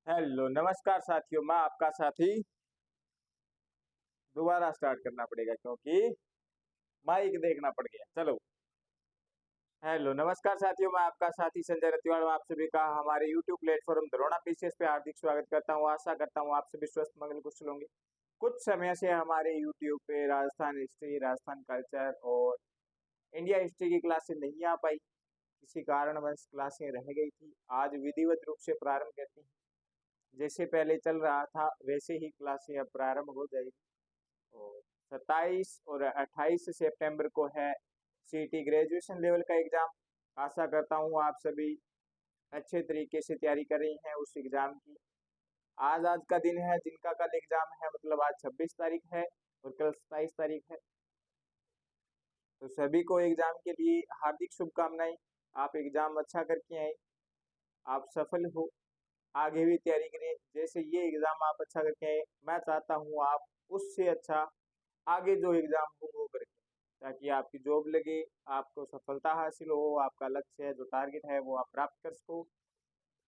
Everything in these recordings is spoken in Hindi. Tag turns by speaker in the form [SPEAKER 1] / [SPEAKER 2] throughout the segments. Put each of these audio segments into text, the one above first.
[SPEAKER 1] हेलो नमस्कार साथियों, मैं आपका साथी। दोबारा स्टार्ट करना पड़ेगा क्योंकि माइक देखना पड़ गया। चलो। हेलो नमस्कार साथियों, मैं आपका साथी संजय रतिवाल। आप सभी का हमारे YouTube प्लेटफॉर्म द्रोणा पीसीएस पे हार्दिक स्वागत करता हूं। आशा करता हूं आप सभी स्वस्थ मंगल कुशल होंगे। कुछ समय से हमारे YouTube पे राजस्थान हिस्ट्री, राजस्थान कल्चर और इंडिया हिस्ट्री की क्लासें नहीं आ पाई। किसी कारणवश क्लासें रह गई थी। आज विधिवत रूप से प्रारंभ करती हैं। जैसे पहले चल रहा था वैसे ही क्लासें अब प्रारंभ हो जाएगी। और 27 और 28 सितंबर को है सीटी ग्रेजुएशन लेवल का एग्जाम। आशा करता हूँ आप सभी अच्छे तरीके से तैयारी कर रही हैं उस एग्जाम की। आज का दिन है जिनका कल एग्जाम है, मतलब आज 26 तारीख है और कल 27 तारीख है। तो सभी को एग्जाम के लिए हार्दिक शुभकामनाएं। आप एग्जाम अच्छा करके आए, आप सफल हो। आगे भी तैयारी करें। जैसे ये एग्जाम आप अच्छा करके आए, मैं चाहता हूँ आप उससे अच्छा आगे जो एग्जाम हो वो करें, ताकि आपकी जॉब लगे, आपको सफलता हासिल हो, आपका लक्ष्य है जो टारगेट है वो आप प्राप्त कर सको।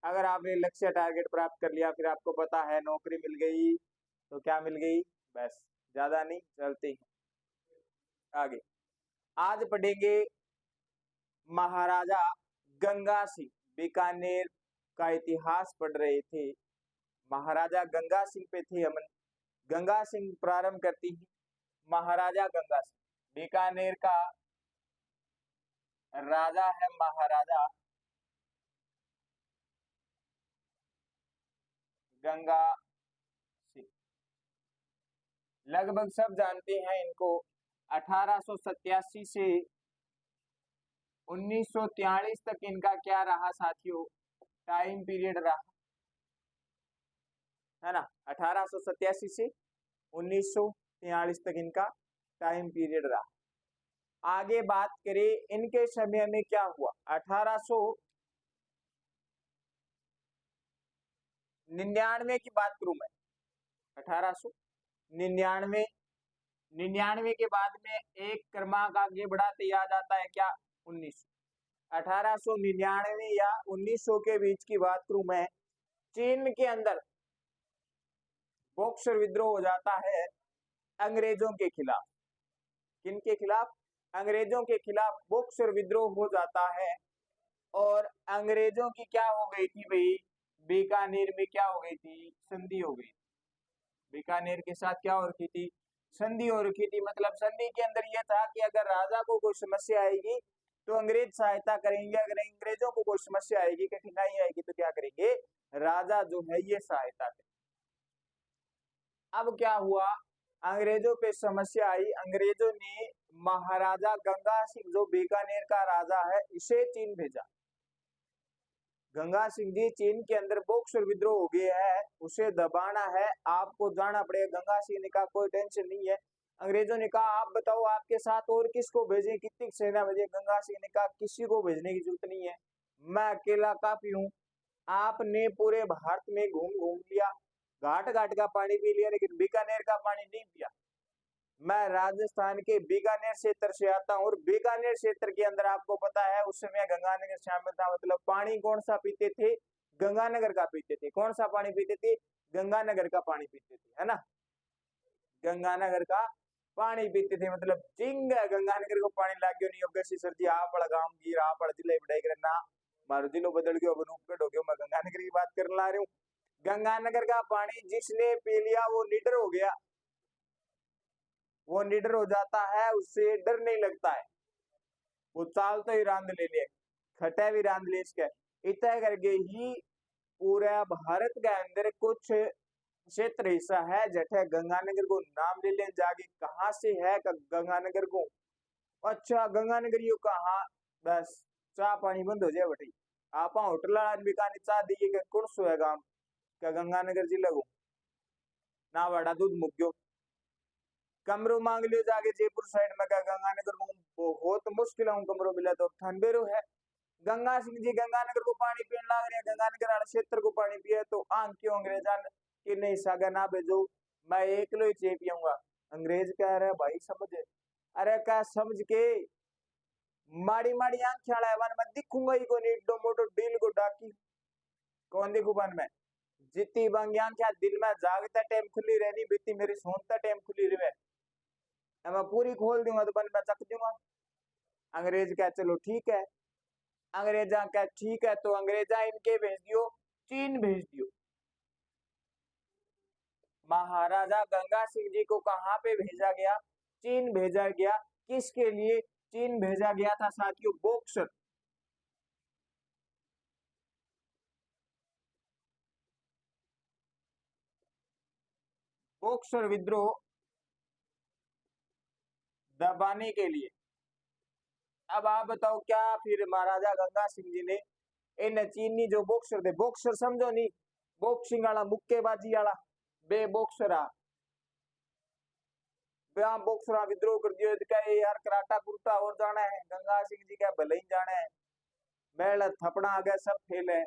[SPEAKER 1] अगर आपने लक्ष्य टारगेट प्राप्त कर लिया, फिर आपको पता है नौकरी मिल गई तो क्या मिल गई, बस। ज्यादा नहीं, चलते हैं आगे। आज पढ़ेंगे महाराजा गंगा सिंह। बीकानेर का इतिहास पढ़ रहे थे। महाराजा गंगा सिंह पे थे हम। गंगा सिंह प्रारंभ करती है। महाराजा गंगा सिंह बीकानेर का राजा है। महाराजा गंगा सिंह लगभग सब जानते हैं इनको। 1887 से 1943 तक इनका क्या रहा साथियों, टाइम पीरियड रहा, है ना। 1887 से 1943 तक इनका टाइम पीरियड रहा। आगे बात करें इनके समय में क्या हुआ। 1899 की बात करूं मैं। 1899 99 के बाद में एक क्रमांक आगे बढ़ाते याद आता है क्या, 1900। 1899 या 1900 के बीच की बात करूं मैं। चीन के अंदर बॉक्सर विद्रोह हो जाता है अंग्रेजों के खिलाफ। किनके खिलाफ? अंग्रेजों के खिलाफ बॉक्सर विद्रोह हो जाता है। और अंग्रेजों की क्या हो गई थी भाई, बीकानेर में क्या हो गई थी, संधि हो गई। बीकानेर के साथ क्या हो रखी थी, संधि हो रखी थी। मतलब संधि के अंदर यह था कि अगर राजा को कोई समस्या आएगी तो अंग्रेज सहायता करेंगे, अगर अंग्रेजों को कोई समस्या आएगी, कठिनाई आएगी तो क्या करेंगे, राजा जो है ये सहायता करेंगे। अब क्या हुआ, अंग्रेजों पे समस्या आई। अंग्रेजों ने महाराजा गंगा सिंह जो बीकानेर का राजा है इसे चीन भेजा। गंगा सिंह जी चीन के अंदर बॉक्सर विद्रोह हो गया है, उसे दबाना है, आपको जाना पड़ेगा। गंगा सिंह ने कहा कोई टेंशन नहीं है। अंग्रेजों ने कहा आप बताओ आपके साथ और किसको भेजें, कितनी सेना भेजे। गंगा सिंह ने कहा किसी को भेजने की जरूरत नहीं है, मैं अकेला काफी हूँ। आपने पूरे भारत में घूम घूम लिया, घाट घाट का पानी पी लिया, लेकिन बीकानेर का पानी नहीं पिया। मैं राजस्थान के बीकानेर क्षेत्र से आता हूँ और बीकानेर क्षेत्र के अंदर आपको पता है उस समय गंगानगर शामिल था। मतलब पानी कौन सा पीते थे, गंगानगर का पीते थे। कौन सा पानी पीते थे, गंगानगर का पानी पीते थे, है ना। गंगानगर का पानी पीते थे। मतलब जिंग गंगानगर को पानी लाग गयो नहीं होगा सी सर्दी आपड़ गांव की आपड़ जिले बढ़ाई करना मारो जिलो बदल गयो अब रूपगढ़ हो गयो। मैं गंगानगर की बात करने ला रही हूँ। गंगानगर का पानी जिसने पी लिया वो निडर हो गया, वो निडर हो जाता है, उससे डर नहीं लगता है, वो चाल तो ही रांध ले ले, खटे भी रांध ले इसके। इतना करके ही पूरा भारत के अंदर कुछ क्षेत्र ऐसा है जठे गंगानगर को नाम ले ले जाके कहाँ से है गंगानगर को। अच्छा गंगानगरियों कहाँ, बस चाह पानी बंद हो जाए बटी। आप होटल भी कहानी चाह दिए कौन सो है गांव क्या गंगानगर जिला को ना बड़ा दूध मुक गयो। कमरो मांग लियो जाके जयपुर साइड में, क्या गंगानगर में बहुत मुश्किल है कमरो मिला तो ठंडेरो है। गंगा सिंह जी गंगानगर को पानी पीने लग रहे हैं, गंगानगर वाले क्षेत्र को पानी पिए तो आंख क्यों अंग्रेजा कि नहीं सागा ना भेजो, मैं एक लो ही चे पियूंगा। अंग्रेज कह रहे भाई समझ, अरे क्या समझ के माड़ी माड़ी आंख ख्याल है वन मैं दिखूंगा ही को नहीं, मोटो डील को डाकी कौन देखू बन में, जितनी बंगियां क्या दिन में जागता टाइम खुली रहनी, बीती मेरी सोनता टाइम खुली रहे। मैं पूरी खोल दूंगा तो बंद मैं चक दूंगा। अंग्रेज क्या चलो ठीक है, अंग्रेजा क्या ठीक है, तो अंग्रेजा इनके भेज दियो, चीन भेज दियो। महाराजा गंगा सिंह जी को कहां पे भेजा गया? चीन भेजा गया। किसके लिए चीन भेजा गया था साथियों? बॉक्सर। बॉक्सर विद्रोह दबाने के लिए। अब आप बताओ क्या फिर महाराजा गंगा सिंह जी ने इन चीनी जो बॉक्सर थे, बॉक्सर समझो नहीं, बॉक्सिंग वाला मुक्केबाजी वाला, बे बॉक्सरा, बॉक्सरा विद्रोह कर दियो। यार कराटा कुर्ता और जाना है, गंगा सिंह जी का भले ही जाना है, बैल थपड़ा आ गया, सब फेल है।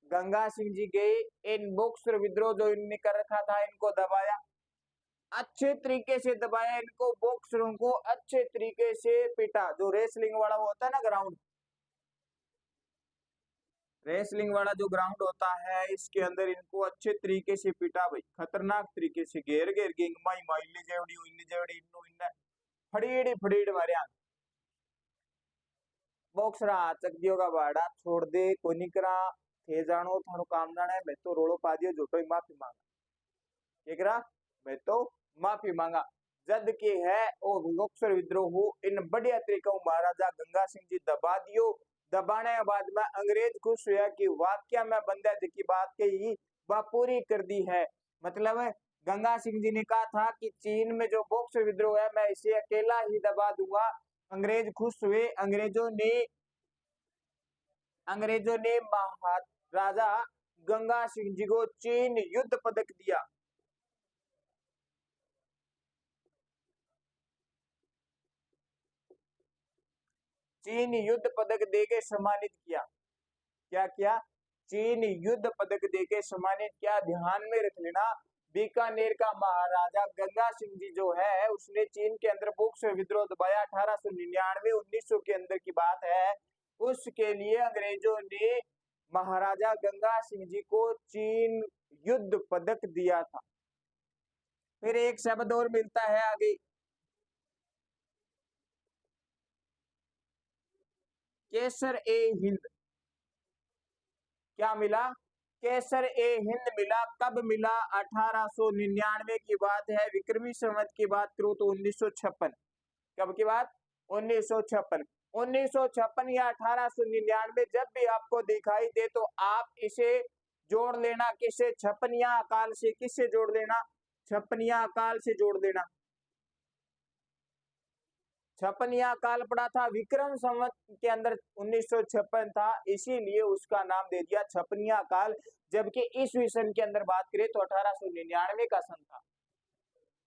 [SPEAKER 1] गंगा सिंह जी के इन बॉक्सर विद्रोह जो इनने कर रखा था, इनको दबाया, अच्छे तरीके से दबाया इनको, बॉक्सरों को अच्छे तरीके से पीटा। जो रेसलिंग वाला वो होता है ना ग्राउंड, रेसलिंग वाला जो ग्राउंड होता है, इसके अंदर इनको अच्छे तरीके से पीटा भाई, खतरनाक तरीके से घेर घेर के माई माइली जेवड़ी इन्नी जेवड़ी इन्नू इन्ने फड़ीड़ी फड़ीड़ मारिया। बॉक्सरा चक दियो का बाड़ा छोड़ दे, कोई निकरा थे जानो थानो काम जाना है, मैं तो रोड़ो पा दियो, झूठो ही माफी मांगा। केकरा मैं तो माफी मांगा। जद के है ओ बॉक्सर विद्रोह इन बढ़िया तरीका महाराजा गंगा सिंह जी दबा दियो। दबाने के बाद में अंग्रेज खुश हुआ कि वाक्य में बंदा की बात कही वह पूरी कर दी है। मतलब गंगा सिंह जी ने कहा था कि चीन में जो बॉक्सर विद्रोह है मैं इसे अकेला ही दबा दूंगा। अंग्रेज खुश हुए। अंग्रेजों ने महाराजा गंगा सिंह जी को चीन युद्ध पदक दिया। चीन युद्ध पदक देके सम्मानित किया। क्या किया? चीन युद्ध पदक देके सम्मानित किया। ध्यान में रख लेना, बीकानेर का महाराजा गंगा सिंह जी जो है उसने चीन के अंदर बॉक्सर विद्रोह दबाया 1899 1900 के अंदर की बात है। उसके लिए अंग्रेजों ने महाराजा गंगा सिंह जी को चीन युद्ध पदक दिया था। फिर एक शब्द और मिलता है आगे, केसर ए हिंद। क्या मिला? केसर ए हिंद मिला। कब मिला? 1899 की बात है, विक्रमी संवत की बात करूं तो 1956। कब की बात? 1956। 1956 या 1899 जब भी आपको दिखाई दे तो आप इसे जोड़ लेना। किसे? छपनिया अकाल से। किससे जोड़ लेना? छपनिया अकाल से जोड़ देना। छपनिया काल पड़ा था विक्रम संवत के अंदर 1956 था, इसीलिए उसका नाम दे दिया छपनिया काल। जबकि ईस्वी सन के अंदर बात करें तो 1899 का सन था।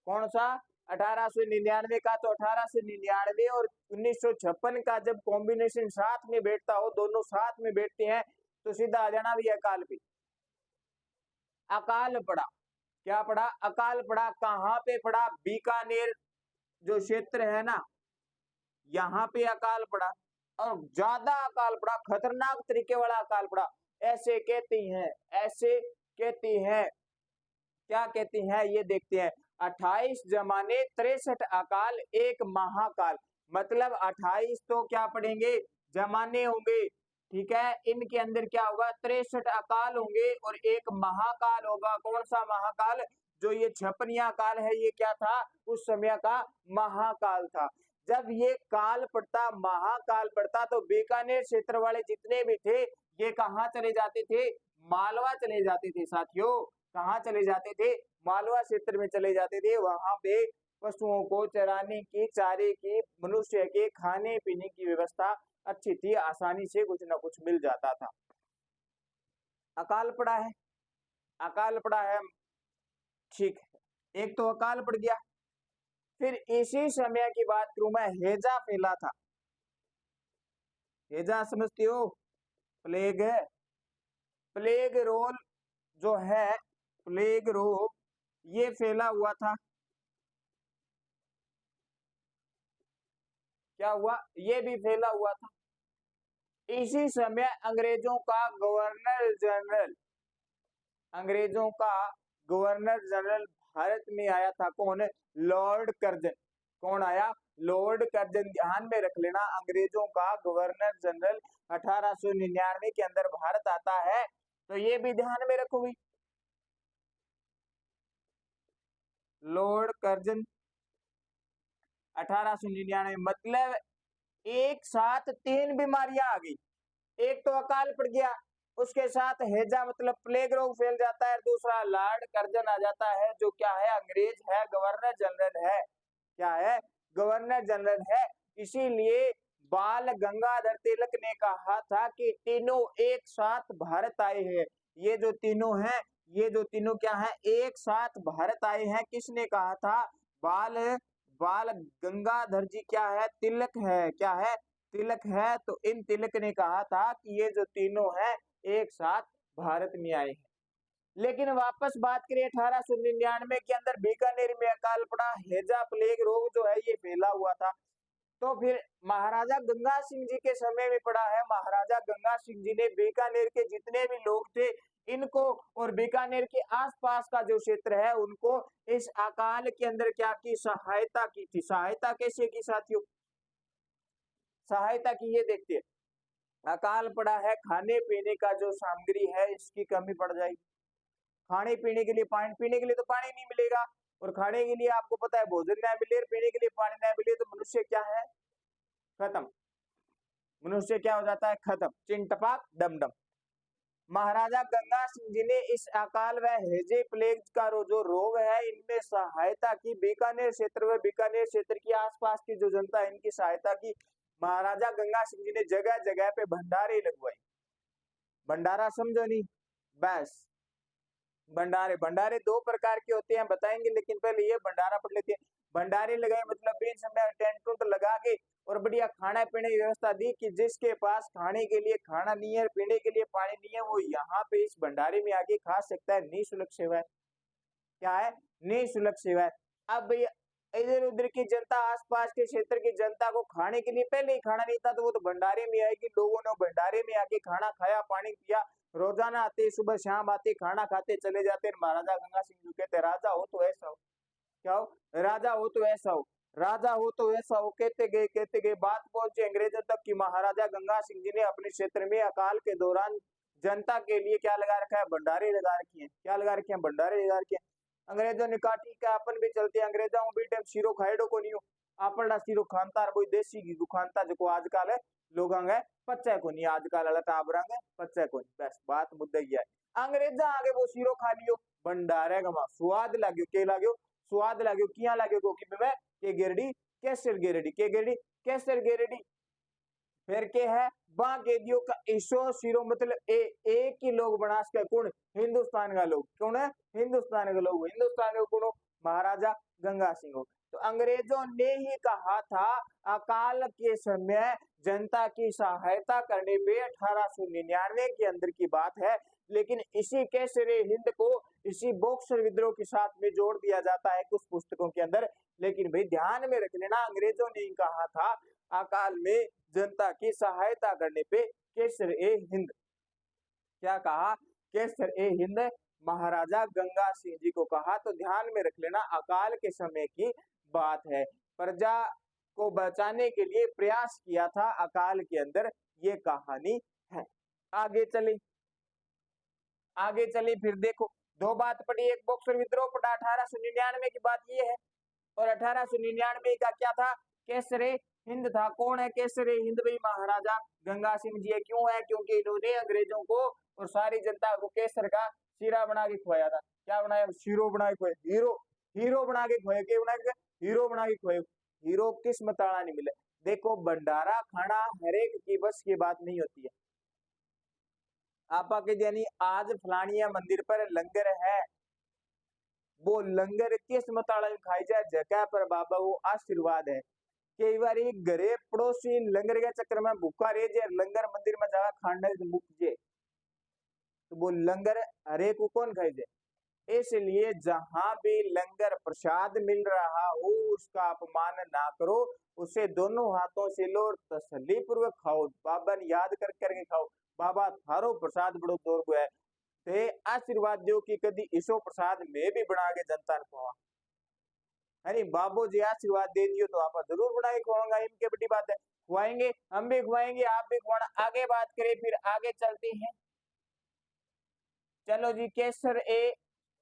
[SPEAKER 1] कौन सा? 1899 का। तो 1899 और 1956 का जब कॉम्बिनेशन साथ में बैठता हो, दोनों साथ में बैठते हैं तो सीधा आ जाना भी अकाल पे। अकाल पड़ा। क्या पड़ा? अकाल पड़ा। कहां पे पड़ा? बीकानेर जो क्षेत्र है ना, यहाँ पे अकाल पड़ा, और ज्यादा अकाल पड़ा, खतरनाक तरीके वाला अकाल पड़ा। ऐसे कहती हैं, ऐसे कहती हैं, क्या कहती हैं ये देखते हैं। 28 जमाने 63 अकाल एक महाकाल। मतलब 28 तो क्या पढ़ेंगे? जमाने होंगे, ठीक है। इनके अंदर क्या होगा? 63 अकाल होंगे और एक महाकाल होगा। कौन सा महाकाल? जो ये छपनिया काल है, ये क्या था? उस समय का महाकाल था। जब ये काल पड़ता, महाकाल पड़ता, तो बीकानेर क्षेत्र वाले जितने भी थे ये कहाँ चले जाते थे? मालवा चले जाते थे साथियों। कहाँ चले जाते थे? मालवा क्षेत्र में चले जाते थे। वहां पे पशुओं को चराने की, चारे की, मनुष्य के खाने पीने की व्यवस्था अच्छी थी, आसानी से कुछ ना कुछ मिल जाता था। अकाल पड़ा है, अकाल पड़ा है, ठीक है। एक तो अकाल पड़ गया। फिर इसी समय की बात करूं मैं, हैजा फैला था। हैजा समझते हो? प्लेग है। प्लेग रोग जो है, प्लेग रोग ये फैला हुआ था। क्या हुआ? ये भी फैला हुआ था। इसी समय अंग्रेजों का गवर्नर जनरल अंग्रेजों का गवर्नर जनरल भारत में आया था कौन? Lord Curzon. कौन आया? Lord Curzon. ध्यान में रख लेना, अंग्रेजों का गवर्नर जनरल 1899 के अंदर भारत आता है, तो ये भी ध्यान में रखो भाई। लॉर्ड कर्जन 1899, मतलब एक साथ तीन बीमारियां आ गई। एक तो अकाल पड़ गया, उसके साथ हैजा मतलब प्लेग रोग फैल जाता है, दूसरा लॉर्ड कर्जन आ जाता है, जो क्या है? अंग्रेज है, गवर्नर जनरल है। क्या है? गवर्नर जनरल है। इसीलिए बाल गंगाधर तिलक ने कहा था कि तीनों एक साथ भारत आए हैं। ये जो तीनों हैं, ये जो तीनों क्या है? एक साथ भारत आए हैं। किसने कहा था? बाल बाल गंगाधर जी क्या है? तिलक है। क्या है? तिलक है। तो इन तिलक ने कहा था कि ये जो तीनों हैं एक साथ भारत में आए हैं। लेकिन वापस बात करें 1899 के अंदर बीकानेर में अकाल पड़ा, हैजा प्लेग रोग जो है ये फैला हुआ था। तो फिर महाराजा गंगा सिंह जी के समय में पड़ा है। महाराजा गंगा सिंह जी ने बीकानेर के जितने भी लोग थे इनको और बीकानेर के आसपास का जो क्षेत्र है उनको इस अकाल के अंदर क्या की? सहायता की थी। सहायता कैसे की साथियों? सहायता की, ये देखते हैं। अकाल पड़ा है, खाने पीने का जो सामग्री है इसकी कमी पड़ जाएगी। खाने पीने के लिए पानी, पीने के लिए तो पानी नहीं मिलेगा, और खाने के लिए आपको पता है भोजन ना मिले, पीने के लिए पानी ना मिले, तो मनुष्य क्या है? खत्म। मनुष्य क्या हो जाता है? खत्म। चिंटपाक डमडम। महाराजा गंगा सिंह जी ने इस अकाल व हैजे प्लेग का जो रोग है इनमें सहायता की। बीकानेर क्षेत्र व बीकानेर क्षेत्र के आसपास की जो जनता है इनकी सहायता की। महाराजा गंगा सिंह जी ने जगह जगह पे भंडारे लगवाए। भंडारा समझो नहीं? बस भंडारे, भंडारे दो प्रकार के होते हैं बताएंगे, लेकिन पहले ये भंडारा पढ़ लेते हैं। भंडारे लगाए मतलब बीच समय टेंट टूंट लगा के और बढ़िया खाने पीने की व्यवस्था दी कि जिसके पास खाने के लिए खाना नहीं है, पीने के लिए पानी नहीं है, वो यहाँ पे इस भंडारे में आके खा सकता है। निःशुल्क सेवा है। क्या है? निःशुल्क सेवा है। अब इधर उधर की जनता, आसपास के क्षेत्र की जनता को खाने के लिए पहले ही खाना नहीं था, तो वो तो भंडारे में आएगी। लोगों ने भंडारे में आके खाना खाया, पानी पिया। रोजाना आते, सुबह शाम आते, खाना खाते चले जाते। महाराजा गंगा सिंह जी कहते राजा हो तो ऐसा हो। क्या हो? राजा हो तो ऐसा हो, राजा हो तो ऐसा हो। कहते गए बात पहुंची अंग्रेजों तक कि महाराजा गंगा सिंह जी ने अपने क्षेत्र में अकाल के दौरान जनता के लिए क्या लगा रखा है? भंडारे लगा रखे हैं। क्या लगा रखे हैं? भंडारे लगा रखे हैं। अंग्रेजों ने कहा ठीक है अपन भी चलते हैं। अंग्रेजों भी टाइम सीरो खाएडो को नहीं हो, आपड़ा सीरो खानता कोई देसी घी खानता जो आजकल है लोग है पच्चा को नहीं, आजकल अलग टाबरंग है पच्चा को नहीं। बस बात मुद्दा ही है। अंग्रेजा आगे वो सीरो खा लियो, भंडारे का स्वाद लाग्यो। के लाग्यो? स्वाद लाग्यो। किया लाग्यो? गोकी में के गिरडी केसर गिरडी, के गिरडी केसर गिरडी। फिर के है बा गेदियों का ईशो सीरो मतलब एक ही लोग बना सके कौन? हिंदुस्तान का लोग। कौन है? हिंदुस्तान के लोग। हिंदुस्तान के कौन? महाराजा गंगा सिंह हो। तो अंग्रेजों ने ही कहा था अकाल के समय जनता की सहायता करने पे 1899 के अंदर की बात है। लेकिन इसी केसरे हिंद को इसी बॉक्सर विद्रोह के साथ में जोड़ दिया जाता है कुछ पुस्तकों के अंदर। लेकिन भाई ध्यान में रख लेना, अंग्रेजों ने ही कहा था अकाल में जनता की सहायता करने पे केसर ए हिंद। क्या कहा? केसर ए हिंद महाराजा गंगा सिंह जी को कहा। तो ध्यान में रख लेना अकाल के समय की बात है। प्रजा को बचाने के लिए प्रयास किया था अकाल के अंदर, ये कहानी है। आगे चली, आगे चली फिर देखो दो बात पड़ी। एक बॉक्सर विद्रोह पड़ा 1899 की बात ये है, और 1899 का क्या था? केसरे हिंद था। कौन है केसरे हिंद? भाई महाराजा गंगा सिंह जी है। क्यों है? क्योंकि इन्होंने अंग्रेजों को और सारी जनता को केसर का शीरा बना के खुआया था। क्या बनाया? शीरो बना के खुआया। हीरो, हीरो बना के खुआया। क्या बना के? हीरो बना के खुआया। हीरो किस मताना नहीं मिले। देखो भंडारा खाना हर एक की बस की बात नहीं होती है। आपा के यानी आज फलानिया मंदिर पर लंगर है, वो लंगर किस मताड़ा में खाई जाए जगह पर बाबा वो आशीर्वाद है। कई बार घरे पड़ोसी लंगर के चक्कर में भूखा रह जाए, लंगर मंदिर में जाकर खाने मुक जाए, तो वो लंगर हरे को कौन खाई जाए। इसलिए जहां भी लंगर प्रसाद मिल रहा हो उसका अपमान ना करो, उसे दोनों हाथों से लो और तसल्ली पूर्वक खाओ। बाबा ने याद कर करके खाओ, बाबा थारो प्रसाद बड़ो दौर को है। ते आशीर्वाद दो कि कदी ईसो प्रसाद में भी बना के जनता ने खुआ। अरे बाबू जी आशीर्वाद दे दियो तो आप जरूर बना के खुआऊंगा, इनके बड़ी बात है। खुआएंगे, हम भी खुआएंगे, आप भी खुआना। आगे बात करें, फिर आगे चलते हैं। चलो जी, केसर ए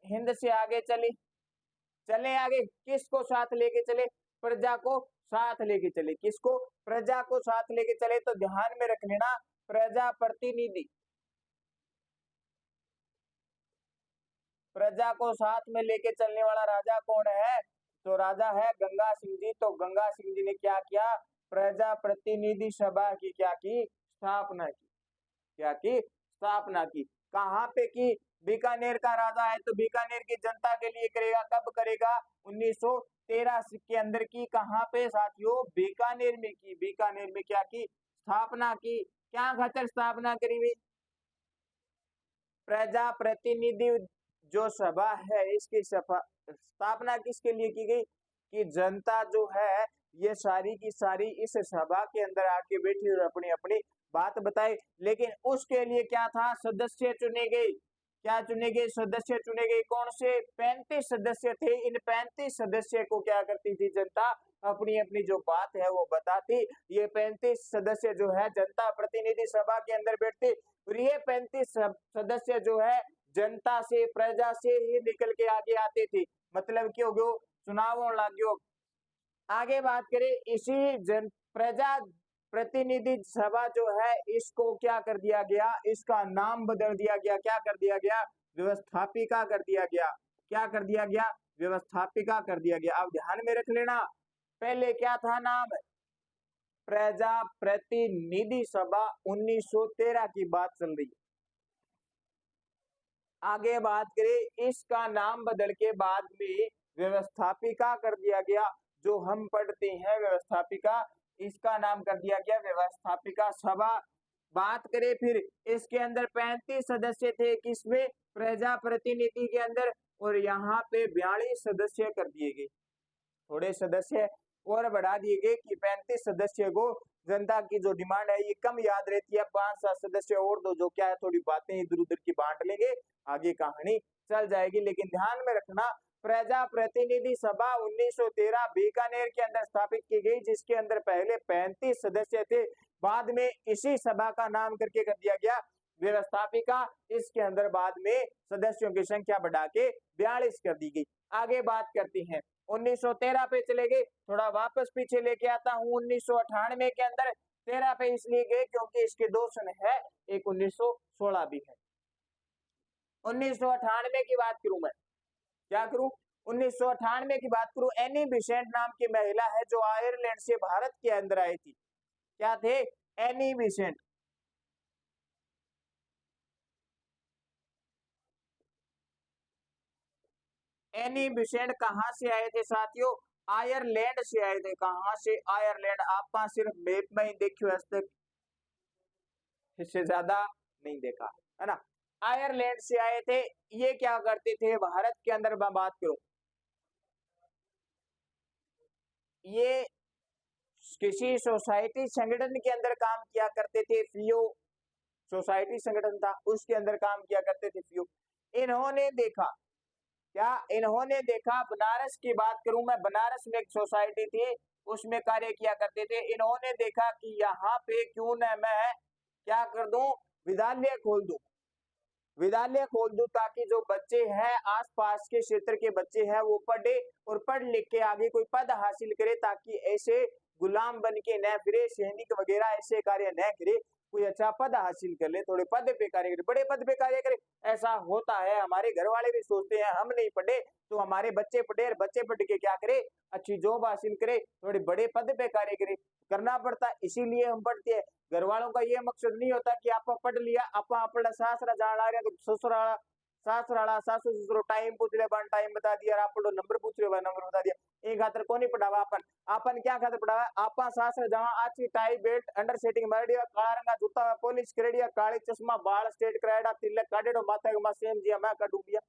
[SPEAKER 1] हिंद से आगे चले आगे। किसको साथ लेके चले? प्रजा को साथ लेके चले। किसको? प्रजा को साथ लेके चले। तो ध्यान में रख लेना, प्रजा प्रतिनिधि, प्रजा को साथ में लेके चलने वाला राजा कौन है? तो राजा है गंगा सिंह जी। तो गंगा सिंह जी ने क्या किया? प्रजा प्रतिनिधि सभा की क्या की? स्थापना की। क्या की? स्थापना की। कहाँ पे की? बीकानेर का राजा है तो बीकानेर की जनता के लिए करेगा। कब करेगा? 1913 के अंदर की। कहाँ पे साथियों? बीकानेर में की। बीकानेर में क्या की? स्थापना की। क्या खातिर स्थापना करी हुई? प्रजा प्रतिनिधि जो सभा है इसकी स्थापना किसके लिए की गई? कि जनता जो है ये सारी की सारी इस सभा के अंदर आके बैठी और अपनी अपनी बात बताए। लेकिन उसके लिए क्या था? सदस्य चुने गए। क्या चुने गए? सदस्य चुने गए। कौन से? 35 सदस्य थे। इन 35 सदस्य को क्या करती थी जनता? अपनी अपनी जो बात है वो बताती। ये 35 सदस्य जो है जनता प्रतिनिधि सभा के अंदर बैठते और ये 35 सदस्य जो है जनता से, प्रजा से ही निकल के आगे आते थे। मतलब क्यों गयो? चुनाव होने लग गयो। आगे बात करें, इसी प्रजा प्रतिनिधि सभा जो है इसको क्या कर दिया गया? इसका नाम बदल दिया गया। क्या कर दिया गया? व्यवस्थापिका कर दिया गया। क्या कर दिया गया? व्यवस्थापिका कर दिया गया। अब ध्यान में रख लेना, पहले क्या था नाम? प्रजा प्रतिनिधि सभा। 1913 की बात चल रही है। आगे बात करें, इसका नाम बदल के बाद में व्यवस्थापिका कर दिया गया। जो हम पढ़ते हैं व्यवस्थापिका, इसका नाम कर दिया गया व्यवस्थापिका सभा। बात करें फिर, इसके अंदर 35 सदस्य थे। किसमें? प्रजा प्रतिनिधि के अंदर। और यहाँ पे 42 सदस्य कर दिए गए। थोड़े सदस्य और बढ़ा दिए गए कि 35 सदस्य को जनता की जो डिमांड है ये कम याद रहती है, 5-7 सदस्य और दो, जो क्या है थोड़ी बातें इधर उधर की बांट लेंगे, आगे कहानी चल जाएगी। लेकिन ध्यान में रखना, प्रजा प्रतिनिधि सभा 1913 बीकानेर के अंदर स्थापित की गई, जिसके अंदर पहले 35 सदस्य थे। बाद में इसी सभा का नाम करके कर दिया गया व्यवस्थापिका। इसके अंदर बाद में सदस्यों की संख्या बढ़ा के 42 कर दी गई। आगे बात करते हैं, 1913 पे चले गए। थोड़ा वापस पीछे लेके आता हूँ। 1998 के अंदर 13 पे इसलिए गए क्योंकि इसके दो सन है, एक 1916 भी है। 1998 की बात करूं मैं, क्या करूं? 1998 की बात करूं। एनी बिसेंट नाम की महिला है जो आयरलैंड से भारत के अंदर आई थी। क्या थे? Any Besant. एनी बिसेंट कहां से आए थे साथियों? आयरलैंड से आए थे। कहां से? आयरलैंड। आप सिर्फ मैप में ही देखियो, आज तक इससे ज्यादा नहीं देखा है ना। आयरलैंड से आए थे। ये क्या करते थे भारत के अंदर? मैं बात करूं, ये किसी सोसाइटी संगठन के अंदर काम किया करते थे। फियो सोसाइटी संगठन था, उसके अंदर काम किया करते थे फियो। इन्होंने देखा, क्या इन्होंने देखा? बनारस की बात करूं मैं, बनारस में एक सोसाइटी थी, उसमें कार्य किया करते थे। इन्होंने देखा कि यहाँ पे क्यों न मैं क्या कर दूं? विद्यालय खोल दूं। विद्यालय खोल दूं ताकि जो बच्चे हैं आसपास के क्षेत्र के बच्चे हैं वो पढ़े और पढ़ लिख के आगे कोई पद हासिल करे, ताकि ऐसे गुलाम बन के न फिरे, सैनिक वगैरह ऐसे कार्य न करे, कोई अच्छा पद हासिल कर ले, थोड़े पद पे कार्य करे, बड़े पद पे कार्य करे। ऐसा होता है, हमारे घर वाले भी सोचते हैं हम नहीं पढ़े तो हमारे बच्चे पढ़े, और बच्चे पढ़ के क्या करे? अच्छी जॉब हासिल करे, थोड़े बड़े पद पे कार्य करे। करना पड़ता है, इसीलिए हम पढ़ते हैं। घर वालों का ये मकसद नहीं होता कि आप पढ़ लिया, आप अपना सासरा जान आ रहे तो ससुराला सासराला सासू ससुर टाइम पूछ ले, बन टाइम बता दिया, आप पढ़ो नंबर पूछ ले, नंबर बता दिया। एक खातर को नहीं पढ़ावा अपन। अपन क्या खातर पढ़ावा? आपा सासरा जावा, आची टाई बेल्ट अंडर सेटिंग मार दिया, काला रंगा जूता पॉलिश कर दिया, काली चश्मा, बाल स्ट्रेट कराया, तिलक काटेडो, माथा के सेम जी मैं काटू दिया।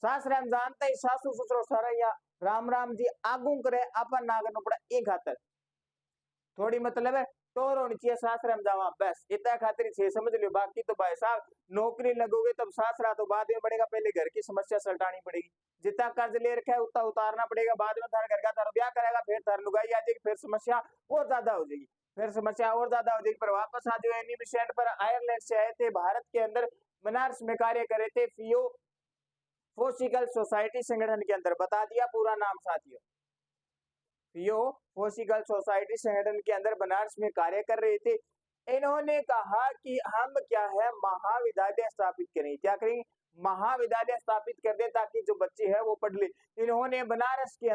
[SPEAKER 1] सासरा में जानते ही सासू ससुर सारा राम राम जी आगू करे, अपन ना करना पड़ा। एक खातर थोड़ी मतलब है तो होनी चाहिए सासराम जावा, बस इतना खातिर छे समझ लो। बाकी तो भाई साहब नौकरी लगोगे तब सासरा तो बाद में बढ़ेगा, पहले घर की समस्या सल्टानी पड़ेगी। जितना कर्ज ले रखा है उतना उतारना पड़ेगा, बाद में थार घर का थार ब्याह करेगा, फिर थार लुगाई आ जाएगी, फिर समस्या और ज्यादा हो जाएगी, फिर समस्या और ज्यादा हो जाएगी। पर वापस आ जो एनी मिशन पर आयरलैंड से आए थे, भारत के अंदर बनारस में कार्य करे थे, फियो फोसिकल सोसाइटी संगठन के अंदर, बता दिया पूरा नाम साथियों, फियो फोसिकल सोसाइटी संगठन के अंदर बनारस में कार्य कर रहे थे। इन्होंने कहा कि हम क्या है महाविद्यालय स्थापित करें, क्या करेंगे, महाविद्यालय स्थापित कर दे ताकि जो बच्चे हैं वो पढ़ ले। इन्होंने बनारस के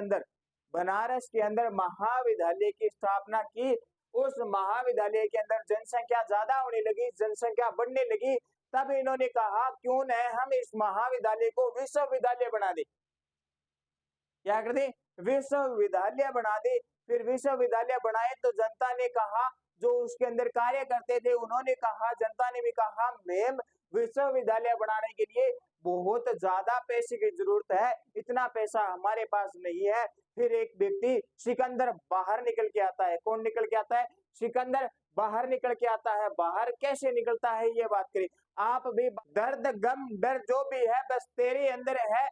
[SPEAKER 1] अंदर महाविद्यालय की स्थापना की। उस महाविद्यालय के अंदर जनसंख्या ज्यादा होने लगी, जनसंख्या बढ़ने लगी, तब इन्होंने कहा क्यों न हम इस महाविद्यालय को विश्वविद्यालय बना दे, क्या कर दे, विश्वविद्यालय बना दे। फिर विश्वविद्यालय बनाए तो जनता ने कहा, जो उसके अंदर कार्य करते थे उन्होंने कहा, जनता ने भी कहा मैम विश्वविद्यालय बनाने के लिए बहुत ज्यादा पैसे की जरूरत है, इतना पैसा हमारे पास नहीं है। फिर एक व्यक्ति सिकंदर बाहर निकल के आता है। कौन निकल के आता है, सिकंदर बाहर निकल के आता है। बाहर कैसे निकलता है ये बात करें। आप भी दर्द गम डर जो भी है बस तेरे अंदर है,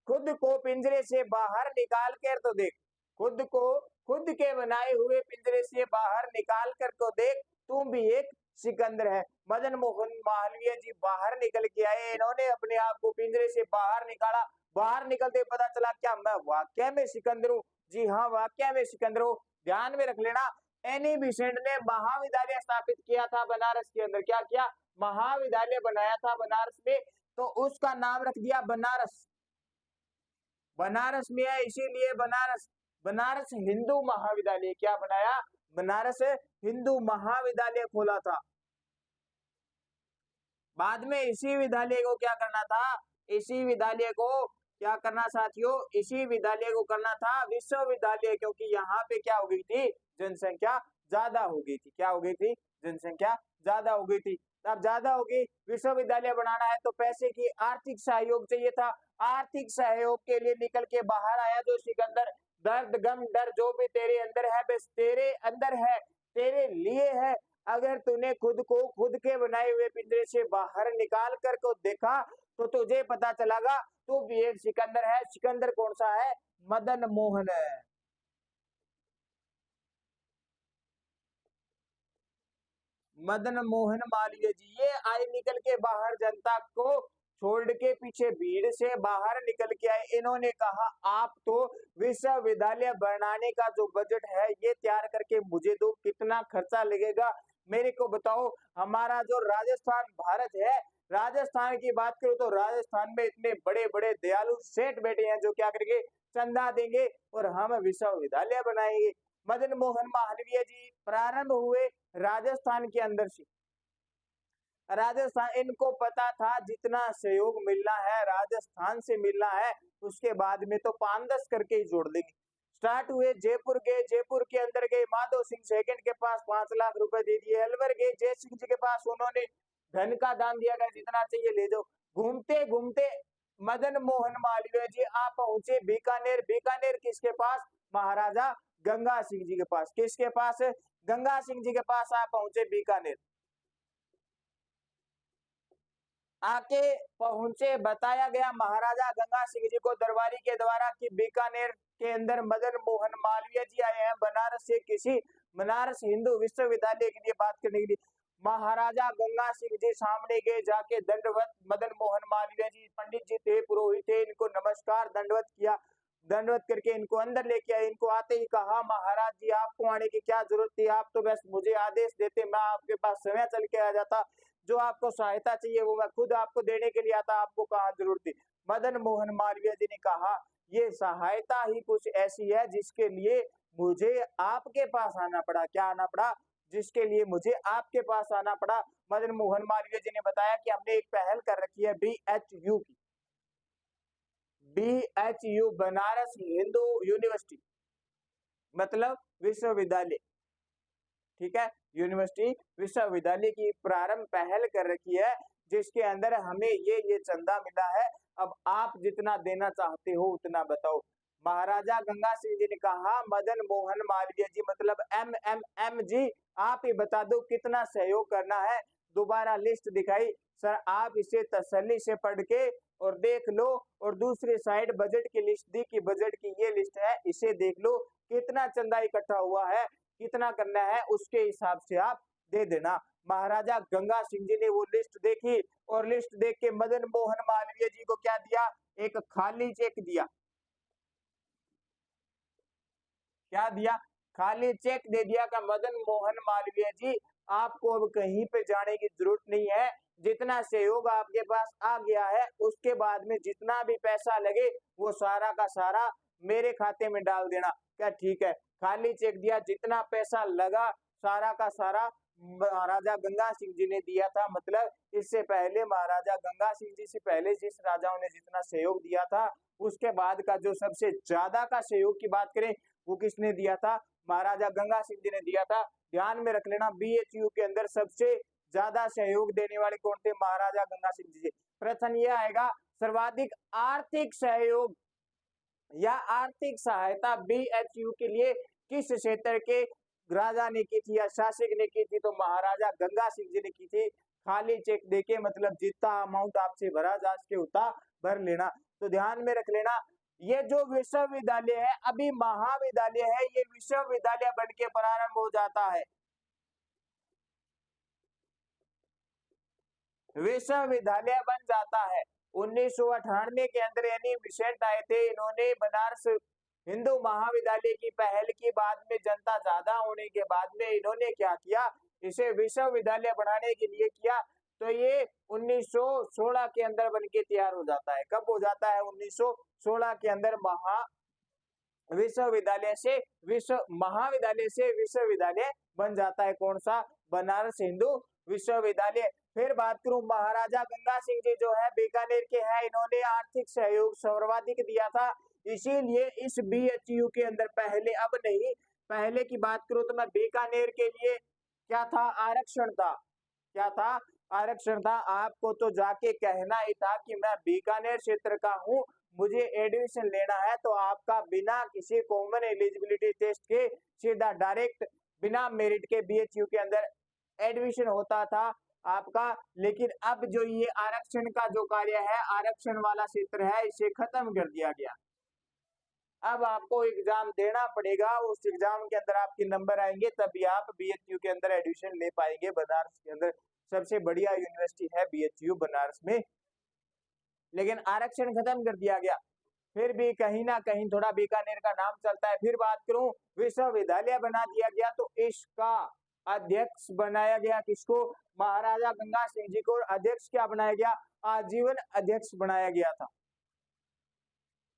[SPEAKER 1] खुद को पिंजरे से बाहर निकाल कर तो देख, खुद को खुद के बनाए हुए पिंजरे से बाहर निकाल कर तो देख, तू भी एक सिकंदर है। मदन मोहन मालवीय जी बाहर निकल के आए, इन्होंने अपने आप को पिंजरे से बाहर निकाला। बाहर निकलते पता चला क्या मैं वाकई में सिकंदर हूँ, जी हाँ वाकई में सिकंदर हूँ। ध्यान में रख लेना, एनी बेसेंट ने महाविद्यालय स्थापित किया था बनारस के अंदर, क्या किया, महाविद्यालय बनाया था बनारस में, तो उसका नाम रख दिया बनारस। बनारस में है इसीलिए बनारस, बनारस हिंदू महाविद्यालय क्या बनाया, बनारस हिंदू महाविद्यालय खोला था। बाद में इसी विद्यालय को क्या करना था, इसी विद्यालय को क्या करना साथियों, इसी विद्यालय को करना था विश्वविद्यालय, क्योंकि यहाँ पे क्या हो गई थी, जनसंख्या ज्यादा हो गई थी, क्या हो गई थी, जनसंख्या ज्यादा हो गई थी। अब ज्यादा होगी, विश्वविद्यालय बनाना है तो पैसे की आर्थिक सहयोग चाहिए था। आर्थिक सहयोग के लिए निकल के बाहर आया जो सिकंदर। दर्द गम डर जो भी तेरे अंदर है बस तेरे अंदर है, तेरे लिए है। अगर तूने खुद को खुद के बनाए हुए पिंजरे से बाहर निकाल कर को देखा तो तुझे पता चलेगा तू भी एक सिकंदर है। सिकंदर कौन सा है, मदन मोहन है। मदन मोहन मालवीय जी ये आए निकल के बाहर, जनता को छोड़ के पीछे भीड़ से बाहर निकल के आए। इन्होंने कहा आप तो विश्वविद्यालय बनाने का जो बजट है ये तैयार करके मुझे दो, कितना खर्चा लगेगा मेरे को बताओ। हमारा जो राजस्थान भारत है, राजस्थान की बात करूं तो राजस्थान में इतने बड़े बड़े दयालु सेठ बैठे हैं जो क्या करेंगे, चंदा देंगे और हम विश्वविद्यालय बनाएंगे। मदन मोहन मालवीय जी प्रारंभ हुए राजस्थान के अंदर से। राजस्थान, इनको पता था जितना सहयोग मिलना है राजस्थान से मिलना है, उसके बाद में तो 5-10 करके ही जोड़ देंगे। स्टार्ट हुए जयपुर गए, जयपुर के अंदर गए माधव सिंह सेकंड के पास 5 लाख रुपए दे दिए। अलवर गए जय सिंह जी के पास, उन्होंने धन का दान दिया गया, जितना चाहिए ले जाओ। घूमते घूमते मदन मोहन मालवीय जी आप पहुंचे बीकानेर। बीकानेर किसके पास, महाराजा गंगा सिंह जी के पास। किसके पास, गंगा सिंह जी के पास आप पहुंचे बीकानेर। आके पहुंचे, बताया गया महाराजा गंगा सिंह जी को दरबारी के द्वारा कि बीकानेर के अंदर मदन मोहन मालवीय जी आए हैं बनारस से किसी बनारस हिंदू विश्वविद्यालय के लिए बात करने के लिए। महाराजा गंगा सिंह जी सामने गए, जाके दंडवत, मदन मोहन मालवीय जी पंडित जी थे, पुरोहित थे, इनको नमस्कार दंडवत किया। दंडवत करके इनको अंदर लेके आए। इनको आते ही कहा महाराज जी आपको आने की क्या जरूरत थी, आप तो बस मुझे आदेश देते, मैं आपके पास समय चल के आ जाता। जो आपको सहायता चाहिए वो मैं खुद आपको देने के लिए आता, आपको कहाँ जरूरत थी। मदन मोहन मालवीय जी ने कहा ये सहायता ही कुछ ऐसी है जिसके लिए मुझे आपके पास आना पड़ा। क्या आना पड़ा, जिसके लिए मुझे आपके पास आना पड़ा। मदन मोहन मालवीय जी ने बताया कि हमने एक पहल कर रखी है BHU की, BHU बनारस हिंदू यूनिवर्सिटी, मतलब विश्वविद्यालय, ठीक है, यूनिवर्सिटी विश्वविद्यालय की प्रारंभ पहल कर रखी है, जिसके अंदर हमें ये चंदा मिला है। अब आप जितना देना चाहते हो उतना बताओ। महाराजा गंगा सिंह जी ने कहा मदन मोहन मालवीय जी मतलब एम जी, आप ही बता दो कितना सहयोग करना है। दोबारा लिस्ट दिखाई, सर आप इसे तसल्ली से पढ़ के और देख लो, और दूसरी साइड बजट की लिस्ट दी कि बजट की ये लिस्ट है, इसे देख लो कितना चंदा इकट्ठा हुआ है, कितना करना है, उसके हिसाब से आप दे देना। महाराजा गंगा सिंह जी ने वो लिस्ट देखी और लिस्ट देख के मदन मोहन मालवीय जी को क्या दिया, एक खाली चेक दिया। क्या दिया, खाली चेक दे दिया का मदन मोहन मालवीय जी आपको अब कहीं पे जाने की जरूरत नहीं है, जितना सहयोग आपके पास आ गया है उसके बाद में जितना भी पैसा लगे वो सारा का सारा मेरे खाते में डाल देना। क्या ठीक है, खाली चेक दिया, जितना पैसा लगा सारा का सारा महाराजा गंगा सिंह जी ने दिया था। मतलब इससे पहले महाराजा गंगा सिंह जी से पहले जिस राजाओं ने जितना सहयोग दिया था उसके बाद का जो सबसे ज्यादा का सहयोग की बात करें वो किसने दिया था, महाराजा गंगा सिंह जी ने दिया था। ध्यान में रख लेना बीएचयू के अंदर सबसे ज्यादा सहयोग देने वाले कौन थे, महाराजा गंगा सिंह जी। प्रश्न यह आएगा सर्वाधिक आर्थिक सहयोग या आर्थिक सहायता बीएचयू के लिए किस क्षेत्र के राजा ने की थी या शासक ने की थी, तो महाराजा गंगा सिंह जी ने की थी। खाली चेक देके मतलब जितना अमाउंट आपसे भरा जा सके उतना भर लेना। तो ध्यान में रख लेना ये जो विश्वविद्यालय है अभी महाविद्यालय है, ये विश्वविद्यालय बन के प्रारंभ हो जाता है। विश्वविद्यालय बन जाता है 1998 के अंदर, यानी विसेंट आए थे, इन्होंने बनारस हिंदू महाविद्यालय की पहल की। बाद में जनता ज्यादा होने के बाद में इन्होंने क्या किया, इसे विश्वविद्यालय बनाने के लिए किया। तो ये 1916 के अंदर बन के तैयार हो जाता है। कब हो जाता है, 1916 के अंदर विश्वविद्यालय से महाविद्यालय से विश्वविद्यालय बन जाता है। कौन सा, बनारस हिंदू विश्वविद्यालय। फिर बात करूं महाराजा गंगा सिंह जी जो है बीकानेर के हैं, इन्होंने आर्थिक सहयोग सर्वाधिक दिया था, इसीलिए इस बीएचयू के अंदर पहले, अब नहीं, पहले की बात करूं तो मैं बीकानेर के लिए क्या था, आरक्षण था। क्या था, आरक्षण था। आपको तो जाके कहना ही था कि मैं बीकानेर क्षेत्र का हूं, मुझे एडमिशन लेना है, तो आपका बिना किसी कॉमन एलिजिबिलिटी टेस्ट के सीधा डायरेक्ट बिना मेरिट के बीएचयू के अंदर एडमिशन होता था आपका। लेकिन अब जो ये आरक्षण का जो कार्य है, आरक्षण वाला क्षेत्र है, इसे खत्म कर दिया गया। अब आपको एग्जाम देना पड़ेगा, उस एग्जाम के अंदर आपके नंबर आएंगे तभी आप बीएचयू के अंदर एडमिशन ले पाएंगे। बनारस के अंदर सबसे बढ़िया यूनिवर्सिटी है बीएचयू बनारस में, लेकिन आरक्षण खत्म कर दिया गया। फिर भी कहीं ना कहीं थोड़ा बीकानेर का नाम चलता है। फिर बात करूं, विश्वविद्यालय बना दिया गया तो इसका अध्यक्ष बनाया गया किसको, महाराजा गंगा सिंह जी को। अध्यक्ष क्या बनाया गया, आजीवन अध्यक्ष बनाया गया था।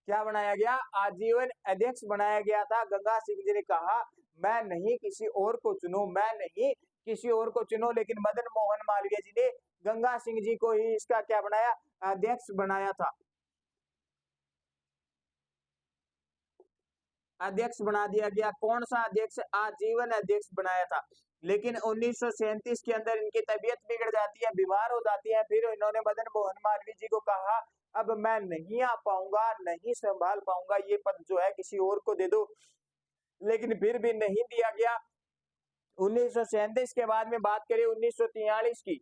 [SPEAKER 1] क्या बनाया गया, आजीवन अध्यक्ष बनाया गया था। गंगा सिंह जी ने कहा मैं नहीं किसी और को चुनूं, मैं नहीं किसी और को चुनो, लेकिन मदन मोहन मालवीय जी ने गंगा सिंह जी को ही इसका क्या बनाया, अध्यक्ष बनाया था। अध्यक्ष बना दिया गया। कौन सा अध्यक्ष, आजीवन अध्यक्ष बनाया था। लेकिन 1937 के अंदर इनकी तबीयत बिगड़ जाती है, बीमार हो जाती है। फिर इन्होंने मदन मोहन मालवीय जी को कहा अब मैं नहीं आ पाऊंगा, नहीं संभाल पाऊंगा, ये पद जो है किसी और को दे दो, लेकिन फिर भी नहीं दिया गया। 1937 के बाद में बात करें 1943 की,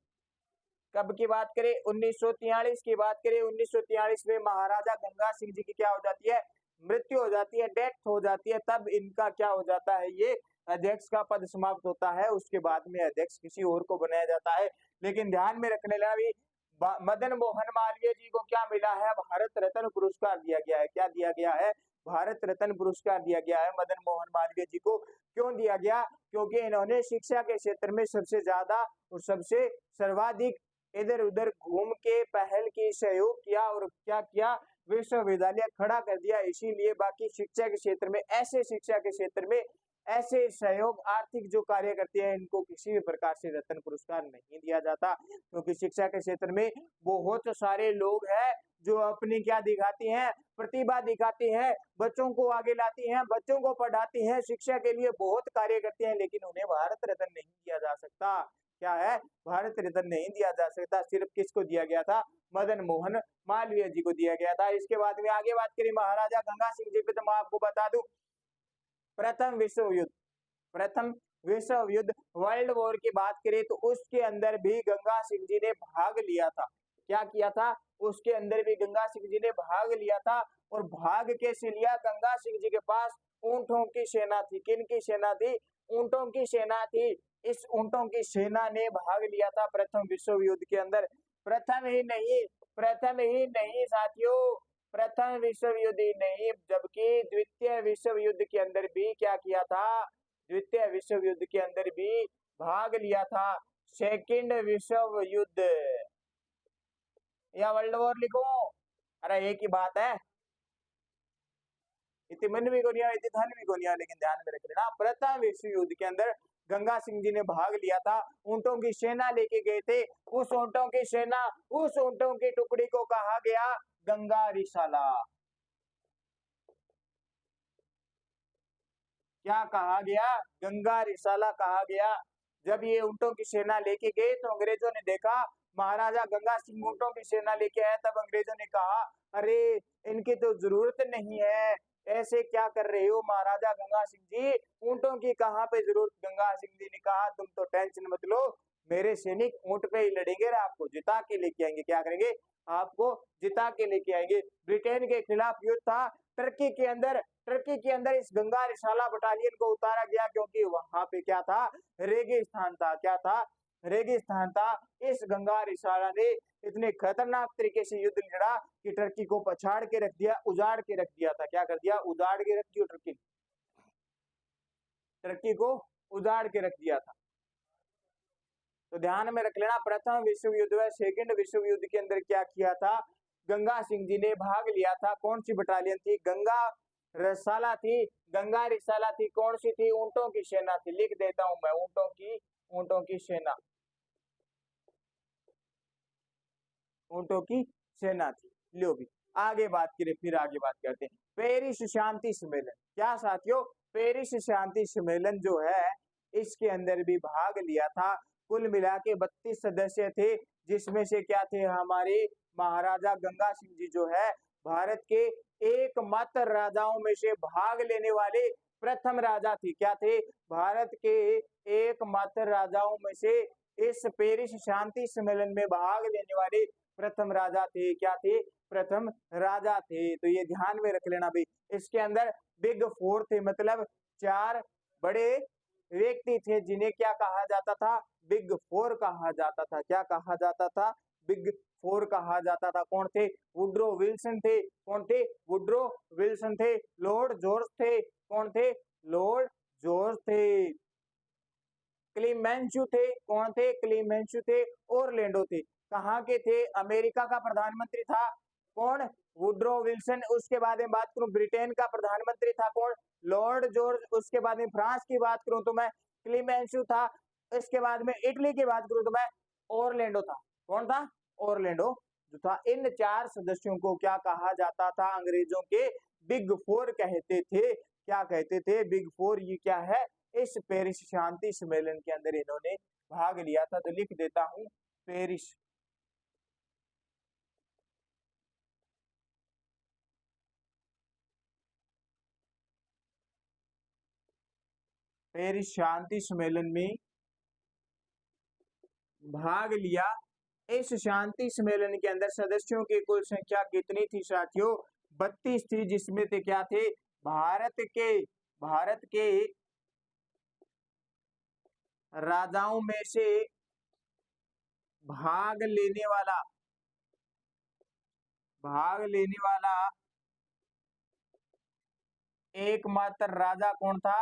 [SPEAKER 1] कब की बात करें, 1943 की बात करें। 1943 में महाराजा गंगा सिंह जी की क्या हो जाती है, मृत्यु हो जाती है, डेथ हो जाती है। तब इनका क्या हो जाता है, ये अध्यक्ष का पद समाप्त होता है। उसके बाद में अध्यक्ष किसी और को बनाया जाता है। लेकिन ध्यान में रखने लेना भी, मदन मोहन मालवीय जी को क्या मिला है, भारत रत्न पुरस्कार दिया गया है। क्या दिया गया है, भारत रत्न पुरस्कार दिया गया है मदन मोहन मालवीय जी को। क्यों दिया गया, क्योंकि इन्होंने शिक्षा के क्षेत्र में सबसे ज्यादा और सबसे सर्वाधिक इधर उधर घूम के पहल की, सहयोग किया और क्या किया, विश्वविद्यालय खड़ा कर दिया। इसीलिए बाकी शिक्षा के क्षेत्र में, ऐसे शिक्षा के क्षेत्र में ऐसे सहयोग आर्थिक जो कार्य करते हैं इनको किसी भी प्रकार से रत्न पुरस्कार नहीं दिया जाता, क्योंकि शिक्षा के क्षेत्र में बहुत सारे लोग हैं जो अपनी क्या दिखाती हैं, प्रतिभा दिखाती हैं, बच्चों को आगे लाती हैं, बच्चों को पढ़ाती हैं, शिक्षा के लिए बहुत कार्य करते हैं, लेकिन उन्हें भारत रत्न नहीं दिया जा सकता। क्या है, भारत रत्न नहीं दिया जा सकता, सिर्फ किसको दिया गया था, मदन मोहन मालवीय जी को दिया गया था। इसके बाद में आगे बात करें महाराजा गंगा सिंह जी पे, तो मैं आपको बता दूं प्रथम विश्व युद्ध वर्ल्ड वॉर की बात करें तो उसके अंदर भी गंगा सिंह जी ने भाग लिया था। क्या किया था, उसके अंदर भी गंगा सिंह जी ने भाग लिया था। और भाग कैसे लिया, गंगा सिंह जी के पास ऊंटों की सेना थी। किन की सेना थी, ऊंटों की सेना थी। इस ऊंटों की सेना ने भाग लिया था प्रथम विश्व युद्ध के अंदर। प्रथम ही नहीं साथियों, प्रथम विश्व युद्ध ही नहीं, जबकि द्वितीय विश्व युद्ध के अंदर भी क्या किया था, द्वितीय विश्व युद्ध के अंदर भी भाग लिया था। सेकंड विश्व युद्ध या वर्ल्ड वॉर लिखो, अरे एक ही बात है, इतनी मन भी को नहीं इतनी धन भी को नहीं, लेकिन ध्यान में रख लेना प्रथम विश्व युद्ध के अंदर गंगा सिंह जी ने भाग लिया था। ऊंटों की सेना लेके गए थे। उस ऊंटों की सेना, उस ऊंटों की टुकड़ी को कहा गया गंगा रिसाला। क्या कहा गया, गंगा रिसाला कहा गया। जब ये ऊंटों की सेना लेके गए तो अंग्रेजों ने देखा महाराजा गंगा सिंह ऊंटों की सेना लेके आए, तब अंग्रेजों ने कहा अरे इनकी तो जरूरत नहीं है, ऐसे क्या कर रहे हो महाराजा गंगा सिंह जी, ऊंटों की कहाँ पे जरूरत। गंगा सिंह जी ने कहा तुम तो टेंशन मत लो, मेरे सैनिक ऊंट पे ही लड़ेंगे, आपको जिता के लेके आएंगे। क्या करेंगे, आपको जिता के लेके आएंगे। ब्रिटेन के खिलाफ युद्ध था टर्की के अंदर। टर्की के अंदर इस गंगा रिसाला बटालियन को उतारा गया, क्योंकि वहां पे क्या था, रेगिस्तान था। क्या था, रेगिस्तान था। इस गंगा रिसाला ने इतने खतरनाक तरीके से युद्ध लड़ा कि टर्की को पछाड़ के रख दिया, उजाड़ के रख दिया था। क्या कर दिया, उजाड़ के रख दिया, टर्की को उजाड़ के रख दिया था। तो ध्यान में रख लेना प्रथम विश्व युद्ध व सेकंड विश्व युद्ध के अंदर क्या किया था, गंगा सिंह जी ने भाग लिया था। कौन सी बटालियन थी, गंगा रिसाला थी। गंगा रिसाला थी, कौन सी थी, ऊंटों की सेना थी। लिख देता हूं मैं, ऊंटों की सेना, ऊंटों की सेना थी। लो भी आगे बात करें, फिर आगे बात करते हैं पेरिस शांति सम्मेलन। क्या साथियों, पेरिस शांति सम्मेलन जो है इसके अंदर भी भाग लिया था। कुल मिला के 32 सदस्य थे, जिसमें से क्या थे, हमारे महाराजा गंगा सिंह जी जो है भारत के एकमात्र राजाओं में से भाग लेने वाले प्रथम राजा थे। क्या थे, भारत के एकमात्र राजाओं में से इस पेरिस शांति सम्मेलन में भाग लेने वाले प्रथम राजा थे। क्या थे, प्रथम राजा थे। तो ये ध्यान में रख लेना भाई। इसके अंदर बिग फोर थे, मतलब 4 बड़े व्यक्ति थे जिन्हें क्या कहा जाता था, बिग फोर कहा जाता था। क्या कहा जाता था, बिग फोर कहा जाता था। कौन थे, वुड्रो विल्सन थे। कौन थे, वुड्रो विल्सन थे। लॉर्ड जॉर्ज थे। कौन थे, लॉर्ड जॉर्ज थे। क्लीमेंशु थे। कौन थे, क्लीमेंशु थे। ऑरलैंडो थे। कहाँ के थे, अमेरिका का प्रधानमंत्री था कौन, वुड्रो विल्सन। उसके बाद में बात करूं, ब्रिटेन का प्रधानमंत्री था कौन, लॉर्ड जॉर्ज। उसके बाद में फ्रांस की बात करूं तो मैं क्लीमेंशु था। इसके बाद में इटली की बात करूं तो मैं ऑरलैंडो था। कौन था, ऑरलैंडो जो था। इन 4 सदस्यों को क्या कहा जाता था, अंग्रेजों के बिग फोर कहते थे। क्या कहते थे, बिग फोर। ये क्या है, इस पेरिस शांति सम्मेलन के अंदर इन्होंने भाग लिया था। तो लिख देता हूं पेरिस पेरिस शांति सम्मेलन में भाग लिया। इस शांति सम्मेलन के अंदर सदस्यों की कुल संख्या कितनी थी साथियों, 32 थी। जिसमें थे क्या थे, भारत के राजाओं में से भाग लेने वाला एकमात्र राजा कौन था,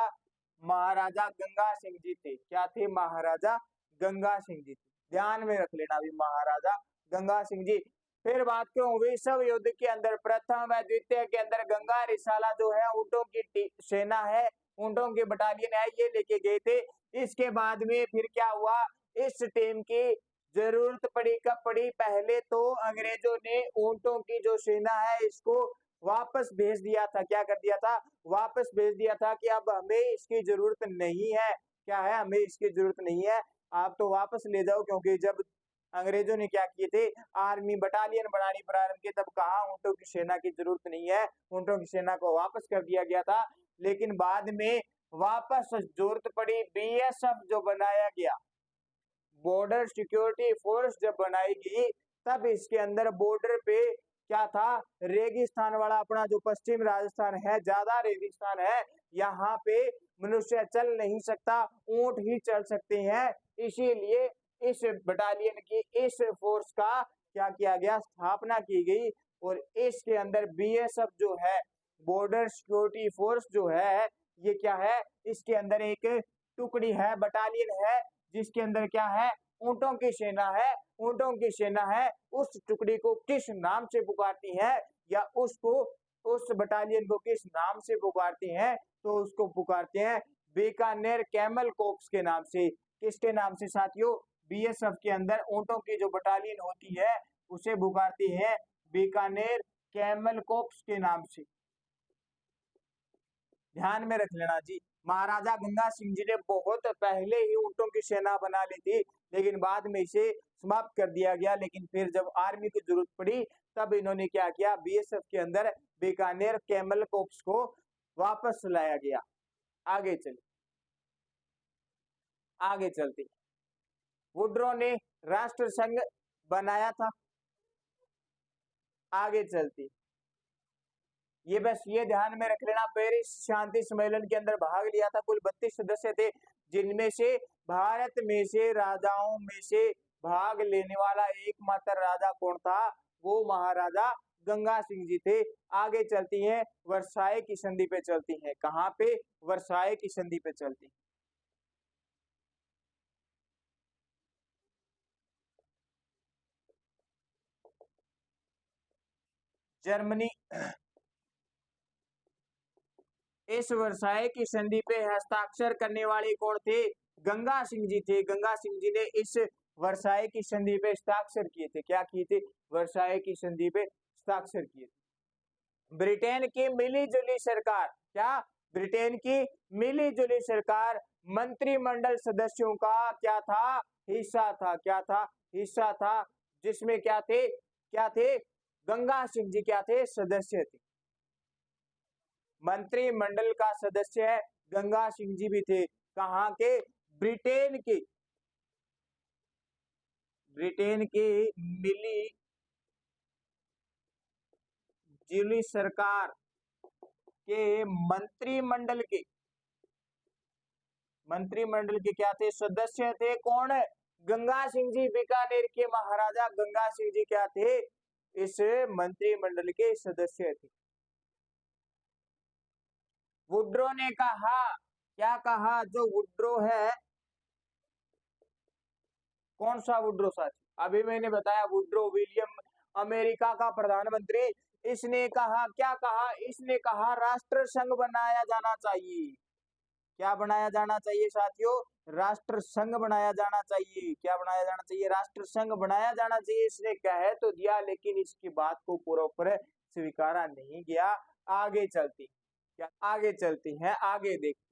[SPEAKER 1] महाराजा गंगा सिंह जी थे। क्या थे, महाराजा गंगा सिंह जी थे। ध्यान में रख लेना भी, महाराजा गंगा सिंह जी। फिर बात करूं विश्व युद्ध के अंदर प्रथम व द्वितीय के अंदर गंगा रिसाला जो है ऊंटों की सेना है, ऊंटों की बटालियन है, ये लेके गए थे। इसके बाद में फिर क्या हुआ, इस टीम की जरूरत पड़ी, कब पड़ी, पहले तो अंग्रेजों ने ऊंटों की जो सेना है इसको वापस भेज दिया था। क्या कर दिया था, वापस भेज दिया था कि अब हमें इसकी जरूरत नहीं है। क्या है, हमें इसकी जरूरत नहीं है, आप तो वापस ले जाओ, क्योंकि जब अंग्रेजों ने क्या किए थे, आर्मी बटालियन बनानी प्रारंभ की, तब कहा ऊंटों की सेना की जरूरत नहीं है, ऊंटों की सेना को वापस कर दिया गया था। लेकिन बाद में वापस जरूरत पड़ी, बीएसएफ जो बनाया गया, बॉर्डर सिक्योरिटी फोर्स जब बनाई गई, तब इसके अंदर बॉर्डर पे क्या था, रेगिस्तान वाला अपना जो पश्चिम राजस्थान है, ज्यादा रेगिस्तान है, यहाँ पे मनुष्य चल नहीं सकता, ऊंट ही चल सकते हैं। इसीलिए इस बटालियन की, इस फोर्स का क्या किया गया, स्थापना की गई। और इसके अंदर बीएसएफ जो है, बॉर्डर सिक्योरिटी फोर्स जो है, ये क्या है, इसके अंदर एक टुकड़ी है, बटालियन है, जिसके अंदर क्या है, ऊंटों की सेना है। ऊंटों की सेना है, उस टुकड़ी को किस नाम से पुकारती है, या उसको, उस बटालियन को किस नाम से पुकारती हैं, तो उसको पुकारते हैं बीकानेर कैमल कोप्स के नाम से। किसके नाम से साथियों, बीएसएफ के अंदर ऊंटों की जो बटालियन होती है, उसे पुकारती है बीकानेर कैमल कोप्स के नाम से। ध्यान में रख लेना जी। महाराजा गंगा सिंह जी ने बहुत पहले ही ऊंटों की सेना बना ली थी, लेकिन बाद में इसे समाप्त कर दिया गया। लेकिन फिर जब आर्मी की जरूरत पड़ी, तब इन्होंने क्या किया, बीएसएफ के अंदर बीकानेर कैमल कोप्स को वापस लाया गया। आगे चलिए, आगे चलते, वुड्रो ने राष्ट्र संघ बनाया था। आगे चलती, ये बस ये ध्यान में रख लेना, पेरिस शांति सम्मेलन के अंदर भाग लिया था, कुल 32 सदस्य थे, जिनमें से भारत में से राजाओं में से भाग लेने वाला एकमात्र राजा कौन था, वो महाराजा गंगा सिंह जी थे। आगे चलती हैं, वर्साई की संधि पे चलती हैं। कहाँ पे, वर्साई की संधि पे चलती। जर्मनी, इस वर्साई की संधि पे हस्ताक्षर करने वाले कौन थे, गंगा सिंह जी थे। गंगा सिंह जी ने इस वर्साई की संधि पे हस्ताक्षर किए थे। क्या किए थे, वर्साई की संधि पे हस्ताक्षर किए थे। ब्रिटेन की मिली जुली सरकार, क्या, ब्रिटेन की मिली जुली सरकार मंत्रिमंडल सदस्यों का क्या था, हिस्सा था। क्या था, हिस्सा था, जिसमें क्या थे, क्या थे, गंगा सिंह जी क्या थे, सदस्य थे। मंत्रिमंडल का सदस्य है, गंगा सिंह जी भी थे। कहाँ के, ब्रिटेन के, ब्रिटेन के मिली जुली सरकार के मंत्रिमंडल के, मंत्रिमंडल के क्या थे, सदस्य थे। कौन है, गंगा सिंह जी, बीकानेर के महाराजा गंगा सिंह जी क्या थे, इस मंत्रिमंडल के सदस्य थे। वुड्रो ने कहा, क्या कहा, जो वुड्रो है, कौन सा वुड्रो साथी, अभी मैंने बताया वुड्रो विलियम, अमेरिका का प्रधानमंत्री। इसने कहा, क्या कहा, इसने कहा राष्ट्र संघ बनाया जाना चाहिए। क्या बनाया जाना चाहिए साथियों, राष्ट्र संघ बनाया जाना चाहिए। क्या बनाया जाना चाहिए, राष्ट्र संघ बनाया जाना चाहिए। इसने कह तो दिया, लेकिन इसकी बात को पूरा स्वीकारा नहीं गया। आगे चलती, क्या, आगे चलती हैं, आगे देखती।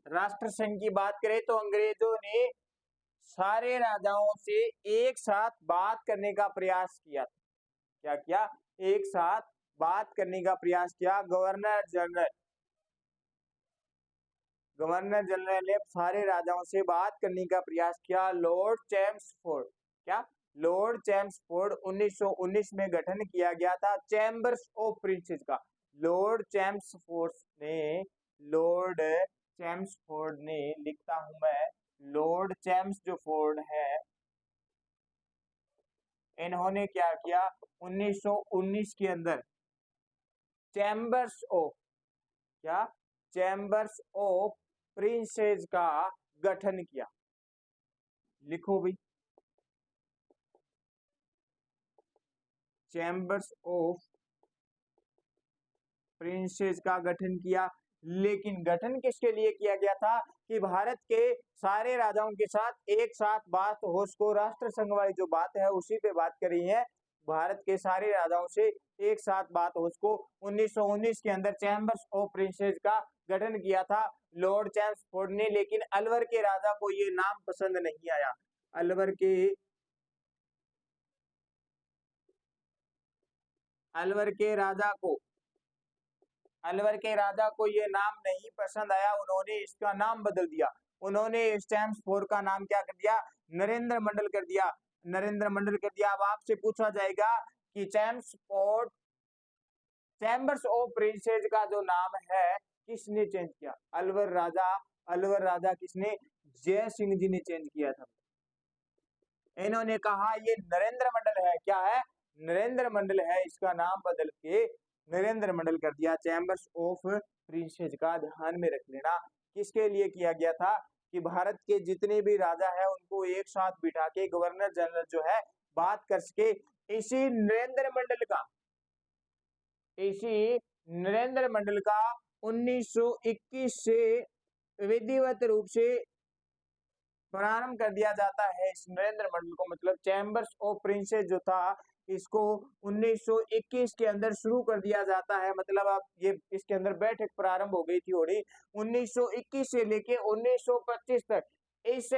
[SPEAKER 1] राष्ट्र संघ की बात करें तो अंग्रेजों ने सारे राजाओं से एक साथ बात करने का प्रयास किया। क्या किया, एक साथ बात करने का प्रयास किया। गवर्नर जनरल, गवर्नर जनरल ने सारे राजाओं से बात करने का प्रयास किया। लॉर्ड चैम्सफोर्ड, क्या, लॉर्ड चैम्सफोर्ड 1919 में गठन किया गया था चैम्बर्स ऑफ प्रिंसेस का। लॉर्ड चैम्सफोर्ड ने, लॉर्ड चैम्सफोर्ड ने, लिखता हूं मैं, लॉर्ड चैम्स जो फोर्ड है, इन्होंने क्या किया, 1919 के अंदर चैम्बर्स ऑफ, क्या, चैम्बर्स ऑफ प्रिंसेस का गठन किया। लिखो भी, चैम्बर्स ऑफ प्रिंसेस का गठन किया। लेकिन गठन किसके लिए किया गया था, कि भारत के सारे राजाओं के साथ एक साथ बात हो, उसको राष्ट्र संघ वाली जो बात है उसी पे बात कर रही है। भारत के सारे राजाओं से एक साथ बात हो उसको 1919 के अंदर चैम्बर्स ऑफ प्रिंसेस का गठन किया था लॉर्ड चैम्सफोर्ड ने, लेकिन अलवर के राजा को ये नाम पसंद नहीं आया। अलवर के राजा को ये नाम नहीं पसंद आया, उन्होंने इसका नाम बदल दिया। उन्होंने चैम्सफोर्ड का नाम क्या कर दिया? नरेंद्र मंडल कर दिया। नरेंद्र मंडल कर दिया। अब आपसे पूछा जाएगा कि चैम्सफोर्ड चैम्बर्स ऑफ प्रिंसेस का जो नाम है किसने चेंज किया? अलवर राजा किसने? जय सिंह जी ने चेंज किया था। इन्होंने कहा ये नरेंद्र मंडल है। क्या है? नरेंद्र मंडल है। इसका नाम बदल के नरेंद्र मंडल कर दिया। चैम्बर्स ऑफ प्रिंसेस का ध्यान में रख लेना। किसके लिए किया गया था? कि भारत के जितने भी राजा है उनको एक साथ बिठा के गवर्नर जनरल जो है बात कर सके। इसी नरेंद्र मंडल का 1921 से विधिवत रूप से प्रारंभ कर दिया जाता है। इस नरेंद्र मंडल को, मतलब चैम्बर्स ऑफ प्रिंसेस जो था इसको 1921 के अंदर शुरू कर दिया जाता है। मतलब अब ये इसके अंदर बैठक प्रारंभ हो गई थी और 1921 से लेके 1925 तक इस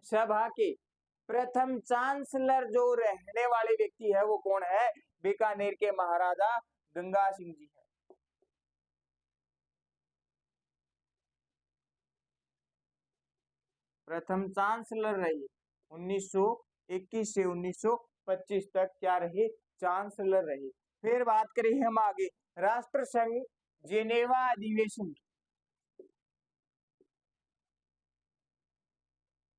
[SPEAKER 1] सभा के प्रथम चांसलर जो रहने वाले व्यक्ति है वो कौन है? बीकानेर के महाराजा गंगा सिंह जी है। प्रथम चांसलर रही 1921 से 1925 तक। क्या रही? चांसलर रही। फिर बात करें हम आगे राष्ट्रसंघ जेनेवा अधिवेशन की।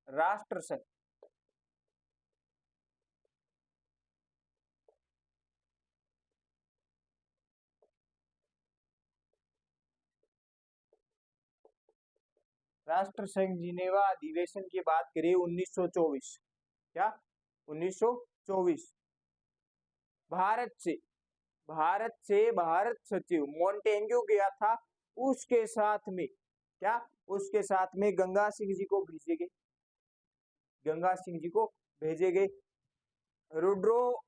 [SPEAKER 1] राष्ट्रसंघ राष्ट्रसंघ जिनेवा अधिवेशन की बात करें 1924। क्या? 1924। भारत सचिव मोंटेग्यू गया था। उसके साथ में क्या? उसके साथ में गंगा सिंह जी को भेजे गए। रुड्रो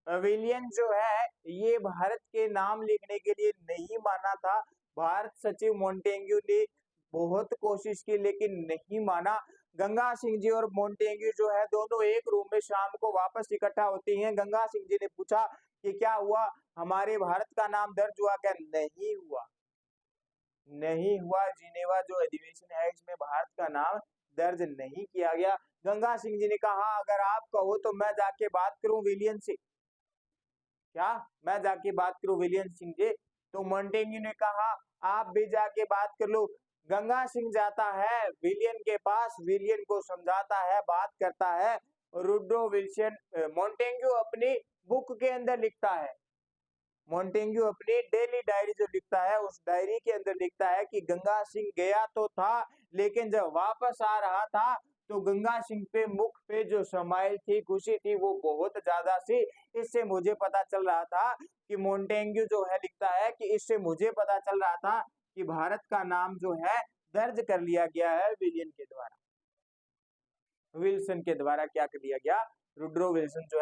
[SPEAKER 1] विलियम जो है ये भारत के नाम लिखने के लिए नहीं माना था। भारत सचिव मोंटेग्यू ने बहुत कोशिश की लेकिन नहीं माना। गंगा सिंह जी और मोंटेग्यू जो है दोनों एक रूम में शाम को वापस इकट्ठा होती हैं। गंगा सिंह जी ने पूछा कि क्या हुआ, हमारे भारत का नाम दर्ज हुआ क्या? नहीं हुआ। जिनेवा जो अधिवेशन है इसमें भारत का नाम दर्ज नहीं किया गया। गंगा सिंह जी ने कहा अगर आप कहो तो मैं जाके बात करूं विलियम से। क्या? मैं जाके बात करूं विलियम सिंह से? तो मोंटेग्यू ने कहा आप भी जाके बात कर लो। गंगा सिंह जाता है विलियम के पास, विलियम को समझाता है, बात करता है। रुड्रो विल्सन मोंटेग्यू अपनी बुक के अंदर लिखता है। मोंटेग्यू अपनी डेली डायरी जो लिखता है उस डायरी के अंदर लिखता है कि गंगा सिंह गया तो था लेकिन जब वापस आ रहा था तो गंगा सिंह पे मुख पे जो स्माइल थी, खुशी थी, वो बहुत ज्यादा थी। इससे मुझे पता चल रहा था कि मोंटेग्यू जो है लिखता है कि इससे मुझे पता चल रहा था कि भारत का नाम जो है दर्ज कर लिया गया है विलियम के द्वारा, विल्सन के द्वारा। क्या कर दिया गया? वुड्रो विल्सन जो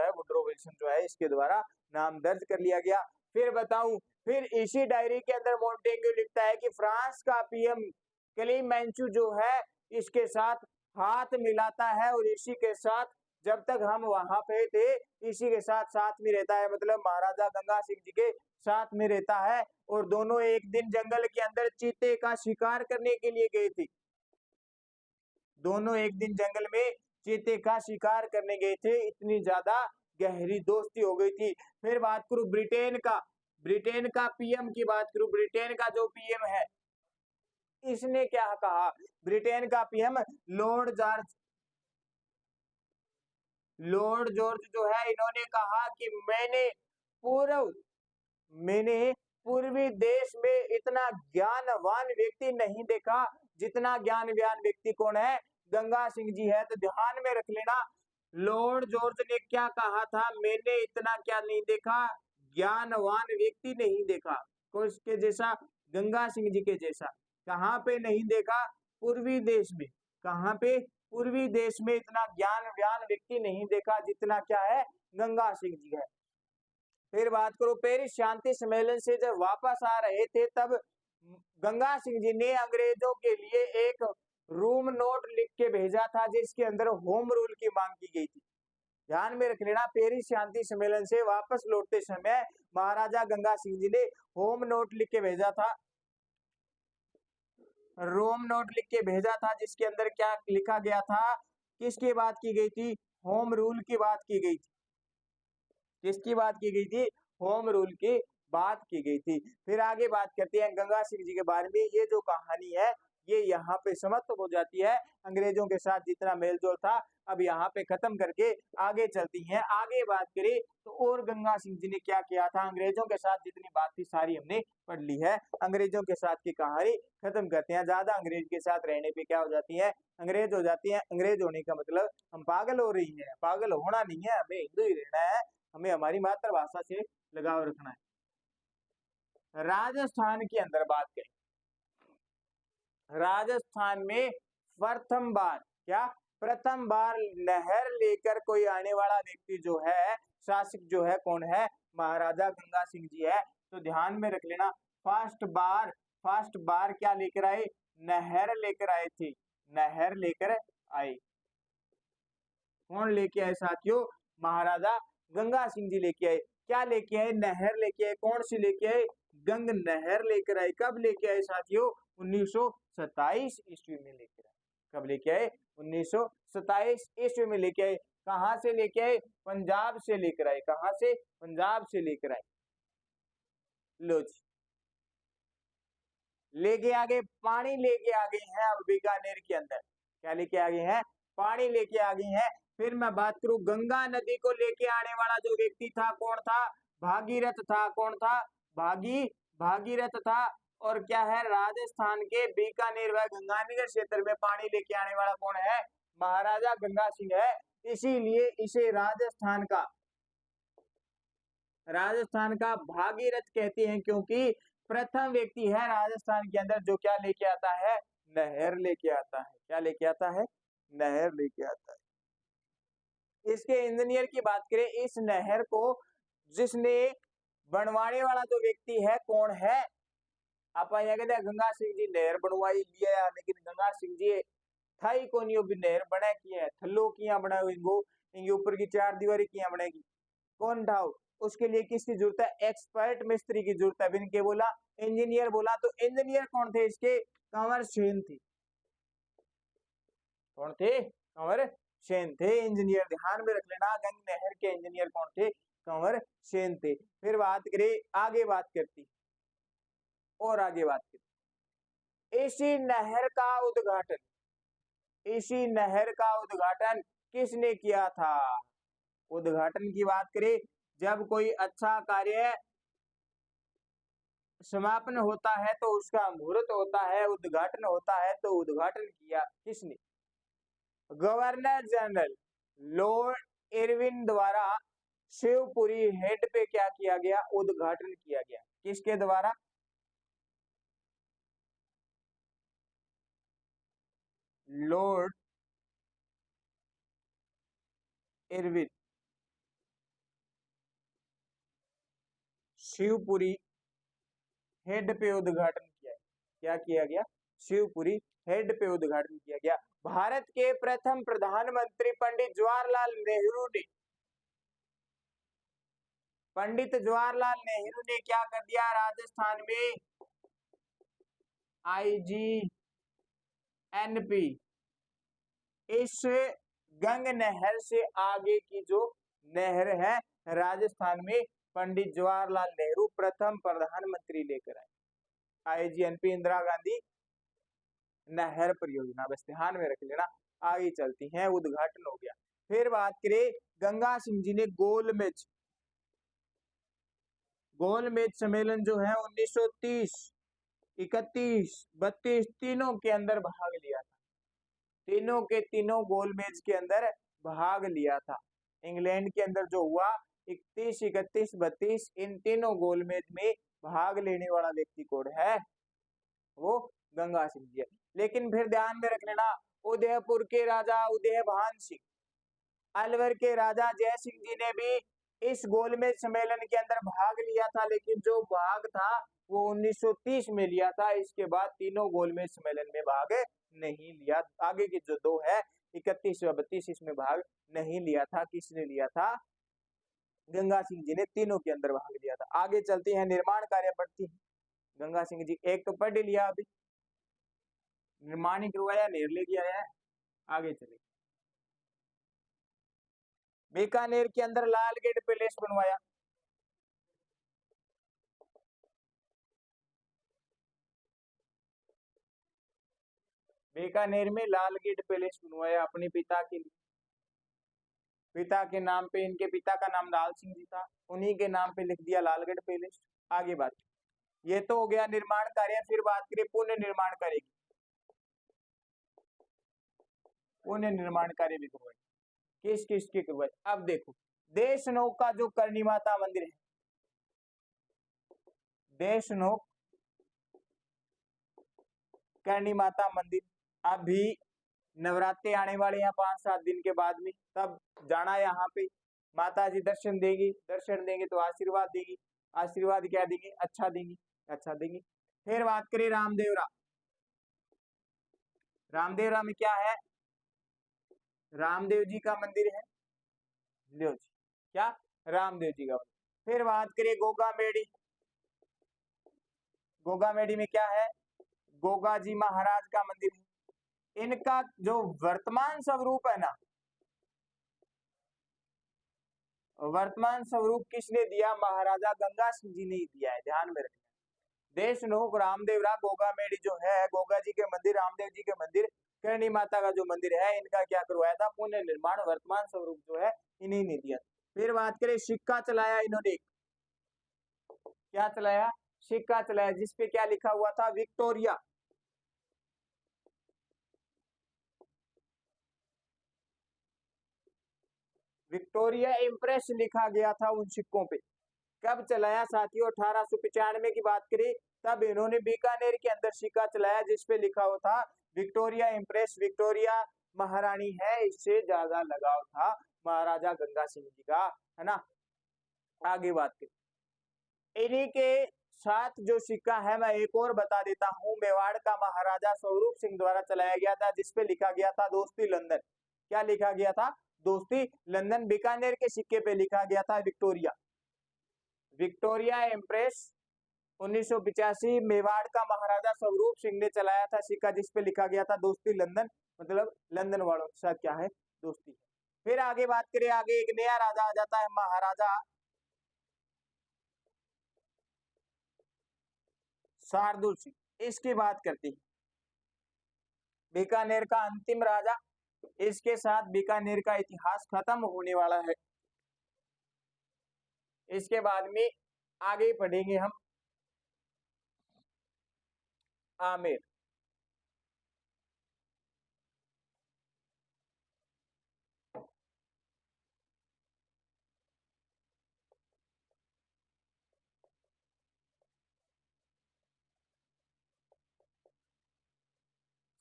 [SPEAKER 1] है इसके द्वारा नाम दर्ज कर लिया गया। फिर बताऊं, फिर इसी डायरी के अंदर मोंटेग्यू लिखता है कि फ्रांस का पीएम क्लेमेंचू जो है इसके साथ हाथ मिलाता है और इसी के साथ जब तक हम वहां पे थे इसी के साथ में रहता है, मतलब महाराजा गंगा सिंह जी के साथ में रहता है। और दोनों एक दिन जंगल के अंदर चीते का शिकार करने के लिए गए थे। दोनों एक दिन जंगल में चीते का शिकार करने गए थे। इतनी ज्यादा गहरी दोस्ती हो गई थी। फिर बात करूं ब्रिटेन का पीएम की बात करूं, ब्रिटेन का जो पीएम है इसने क्या कहा? ब्रिटेन का पीएम लॉर्ड जॉर्ज जो है इन्होंने कहा कि मैंने पूर्वी देश में इतना ज्ञानवान व्यक्ति नहीं देखा जितना ज्ञानवान व्यक्ति कौन है? गंगा सिंह जी है। तो ध्यान में रख लेना लॉर्ड जॉर्ज ने क्या कहा था? मैंने इतना क्या नहीं देखा? ज्ञानवान व्यक्ति नहीं देखा। किसके जैसा? गंगा सिंह जी के जैसा। कहाँ पे नहीं देखा? पूर्वी देश में। कहाँ पे? पूर्वी देश में इतना ज्ञानवान व्यक्ति नहीं देखा जितना क्या है गंगा सिंह जी है। फिर बात करो पेरिस शांति सम्मेलन से जब वापस आ रहे थे तब गंगा सिंह जी ने अंग्रेजों के लिए एक रूम नोट लिख के भेजा था जिसके अंदर होम रूल की मांग की गई थी। ध्यान में रख लेना, पेरिस शांति सम्मेलन से वापस लौटते समय महाराजा गंगा सिंह जी ने होम नोट लिख के भेजा था, रोम नोट लिख के भेजा था जिसके अंदर क्या लिखा गया था, किसकी बात की गई थी, होम रूल की बात की गई थी। किसकी बात की गई थी, होम रूल की बात की गई थी। फिर आगे बात करते हैं गंगा सिंह जी के बारे में। ये जो कहानी है ये यहाँ पे समाप्त हो जाती है। अंग्रेजों के साथ जितना मेलजोल था अब यहाँ पे खत्म करके आगे चलती हैं। आगे बात करें तो और गंगा सिंह जी ने क्या किया था, अंग्रेजों के साथ जितनी बात थी सारी हमने पढ़ ली है। अंग्रेजों के साथ की कहानी खत्म करते हैं। ज्यादा अंग्रेज के साथ रहने पे क्या हो जाती है, अंग्रेज हो जाती है। अंग्रेज होने का मतलब हम पागल हो रही है, पागल होना नहीं है, हमें हिंदू ही रहना है, हमें हमारी मातृभाषा से लगाव रखना है। राजस्थान के अंदर बात करें, राजस्थान में प्रथम बार नहर लेकर कोई आने वाला व्यक्ति जो है, शासक जो है कौन है, महाराजा गंगा सिंह जी है। तो ध्यान में रख लेना, फर्स्ट बार क्या लेकर आए, नहर लेकर आए थे, नहर लेकर आए। कौन लेके आए साथियों, महाराजा गंगा सिंह जी लेके आए। क्या लेके आए, नहर लेके आए। कौन सी लेके आए, गंग नहर लेकर आए। कब लेके आए साथियों, 1927 ईस्वी में लेकर आए। कब लेके आए, 1927 ईस्वी में लेके आए। कहां से लेके आए, पंजाब से लेकर आए। कहां से, पंजाब से लेकर आए। लो जी, लेके आगे पानी लेके आ गए हैं अब बीकानेर के अंदर। क्या लेके आ गए हैं, पानी लेके आ गए हैं। फिर मैं बात करूं गंगा नदी को लेके आने वाला जो व्यक्ति था कौन था, भागीरथ था। कौन था, भागीरथ था। और क्या है, राजस्थान के बीकानेर व गंगानगर क्षेत्र में पानी लेके आने वाला कौन है, महाराजा गंगा सिंह है। इसीलिए इसे राजस्थान का भागीरथ कहते हैं, क्योंकि प्रथम व्यक्ति है राजस्थान के अंदर जो क्या लेके आता है, नहर लेके आता है। क्या लेके आता है, नहर लेके आता है। इसके इंजीनियर की बात करें, इस नहर को जिसने बनवाने वाला जो व्यक्ति है कौन है, आप कहते हैं गंगा सिंह जी नहर बनवाई लिया, लेकिन गंगा सिंह जी था ही कौन, भी नहर बना की है, थल्लो किया बना, इनके ऊपर की 4 दीवारी किया बनेगी। कौन था, उसके लिए किसकी जरूरत है, एक्सपर्ट मिस्त्री की जरूरत है। बिन के बोला, इंजीनियर बोला, तो इंजीनियर कौन थे इसके, कंवर सेन थे। कौन थे, कंवर सेन थे इंजीनियर। ध्यान में रख लेना, गंग नहर के इंजीनियर कौन थे, कंवर सेन थे। फिर बात करें, आगे बात करती और आगे बात करती, इसी नहर का उद्घाटन किसने किया था। उद्घाटन की बात करें, जब कोई अच्छा कार्य समापन होता है तो उसका मुहूर्त होता है, उद्घाटन होता है, तो उद्घाटन किया किसने, गवर्नर जनरल लॉर्ड इरविन द्वारा शिवपुरी हेड पे क्या किया गया, उद्घाटन किया गया। किसके द्वारा, लॉर्ड इरविन शिवपुरी हेड पे उद्घाटन किया। क्या किया गया, शिवपुरी हेड पे उद्घाटन किया गया। भारत के प्रथम प्रधानमंत्री पंडित जवाहरलाल नेहरू ने क्या कर दिया, राजस्थान में IGNP, इस गंग नहर से आगे की जो नहर है राजस्थान में, पंडित जवाहरलाल नेहरू प्रथम प्रधानमंत्री लेकर आए। IGNP, इंदिरा गांधी नहर परियोजना, बस ध्यान में रख लेना। आगे चलती हैं, उद्घाटन हो गया। फिर बात करें, गंगा सिंह जी ने गोलमेज सम्मेलन जो है 1930, 31, 32 तीनों के अंदर भाग लिया था। तीनों के तीनों गोलमेज के अंदर भाग लिया था। इंग्लैंड के अंदर जो हुआ 31, 31, 32, इन तीनों गोलमेज में भाग लेने वाला व्यक्ति कौन है, वो गंगा सिंह जी है। लेकिन फिर ध्यान में रख लेना, उदयपुर के राजा उदयभान सिंह, अलवर के राजा जय सिंह जी ने भी इस गोलमेज सम्मेलन के अंदर भाग लिया था, लेकिन जो भाग था वो 1930 में लिया था। इसके बाद तीनों गोलमेज सम्मेलन में भाग नहीं लिया। आगे के जो दो है 31 व 32 इसमें भाग नहीं लिया था। किसने लिया था? गंगा सिंह जी ने तीनों के अंदर भाग लिया था। आगे चलती है, निर्माण कार्य पढ़ती है। गंगा सिंह जी एक तो पढ़ लिया, अभी निर्माण ही करवाया, निर्णय किया है। आगे चले, बीकानेर के अंदर लालगेट पैलेस बनवाया। बीकानेर में लालगेट पैलेस बनवाया अपने पिता के लिए। पिता के नाम पे, इनके पिता का नाम लाल सिंह जी था, उन्हीं के नाम पे लिख दिया लालगढ़ पैलेस। आगे बात, ये तो हो गया निर्माण कार्य। फिर बात करें पुनः निर्माण कार्य की। पुनः निर्माण कार्य भी करवाए, किस किस के करवाए? अब देखो, देशनोक का जो करणी माता मंदिर है, देशनोक करणी माता मंदिर, अभी नवरात्रे आने वाले हैं 5-7 दिन के बाद में, तब जाना यहाँ पे। माता जी दर्शन देंगी, दर्शन देंगे तो आशीर्वाद देंगी। आशीर्वाद क्या देंगे? अच्छा देंगी, अच्छा देंगी। फिर बात करें रामदेवरा। रामदेवरा में क्या है? रामदेव जी का मंदिर है। लो जी, क्या? रामदेव जी का मंदिर। फिर बात करें गोगा मेडी। गोगा मेडी में क्या है? गोगा जी महाराज का मंदिर है। इनका जो वर्तमान स्वरूप है ना, वर्तमान स्वरूप किसने दिया? महाराजा गंगा सिंह जी ने दिया है, ध्यान में रखना। देशनोक, रामदेवरा, गोगा मेडी जो है, गोगा जी के मंदिर, रामदेव जी के मंदिर, करणी माता का जो मंदिर है, इनका क्या करवाया था? पुनः निर्माण, वर्तमान स्वरूप जो है इन्हीं ने दिया। फिर बात करें, सिक्का चलाया इन्होंने। क्या चलाया? सिक्का चलाया, जिसपे क्या लिखा हुआ था? विक्टोरिया। विक्टोरिया इंप्रेस लिखा गया था उन सिक्कों पे। कब चलाया साथियों? 1895 की बात करें, तब इन्होंने बीकानेर के अंदर सिक्का चलाया जिसपे लिखा हुआ था विक्टोरिया इंप्रेस। विक्टोरिया महारानी है, इससे ज्यादा लगाव था महाराजा गंगा सिंह जी का, है ना। आगे बात करें, इन्हीं के साथ जो सिक्का है, मैं एक और बता देता हूं, मेवाड़ का महाराजा स्वरूप सिंह द्वारा चलाया गया था, जिसपे लिखा गया था दोस्ती लंदन। क्या लिखा गया था? दोस्ती लंदन। बीकानेर के सिक्के पे लिखा गया था विक्टोरिया। Victoria Impress 1985। मेवाड़ का महाराजा स्वरूप सिंह ने चलाया था सिक्का, जिसपे लिखा गया था दोस्ती लंदन, मतलब लंदन वालों के साथ क्या है? दोस्ती। फिर आगे बात करें, आगे एक नया राजा आ जाता है, महाराजा शार्दुल सिंह। इसकी बात करते हैं, बीकानेर का अंतिम राजा। इसके साथ बीकानेर का इतिहास खत्म होने वाला है। इसके बाद में आगे पढ़ेंगे हम आमेर।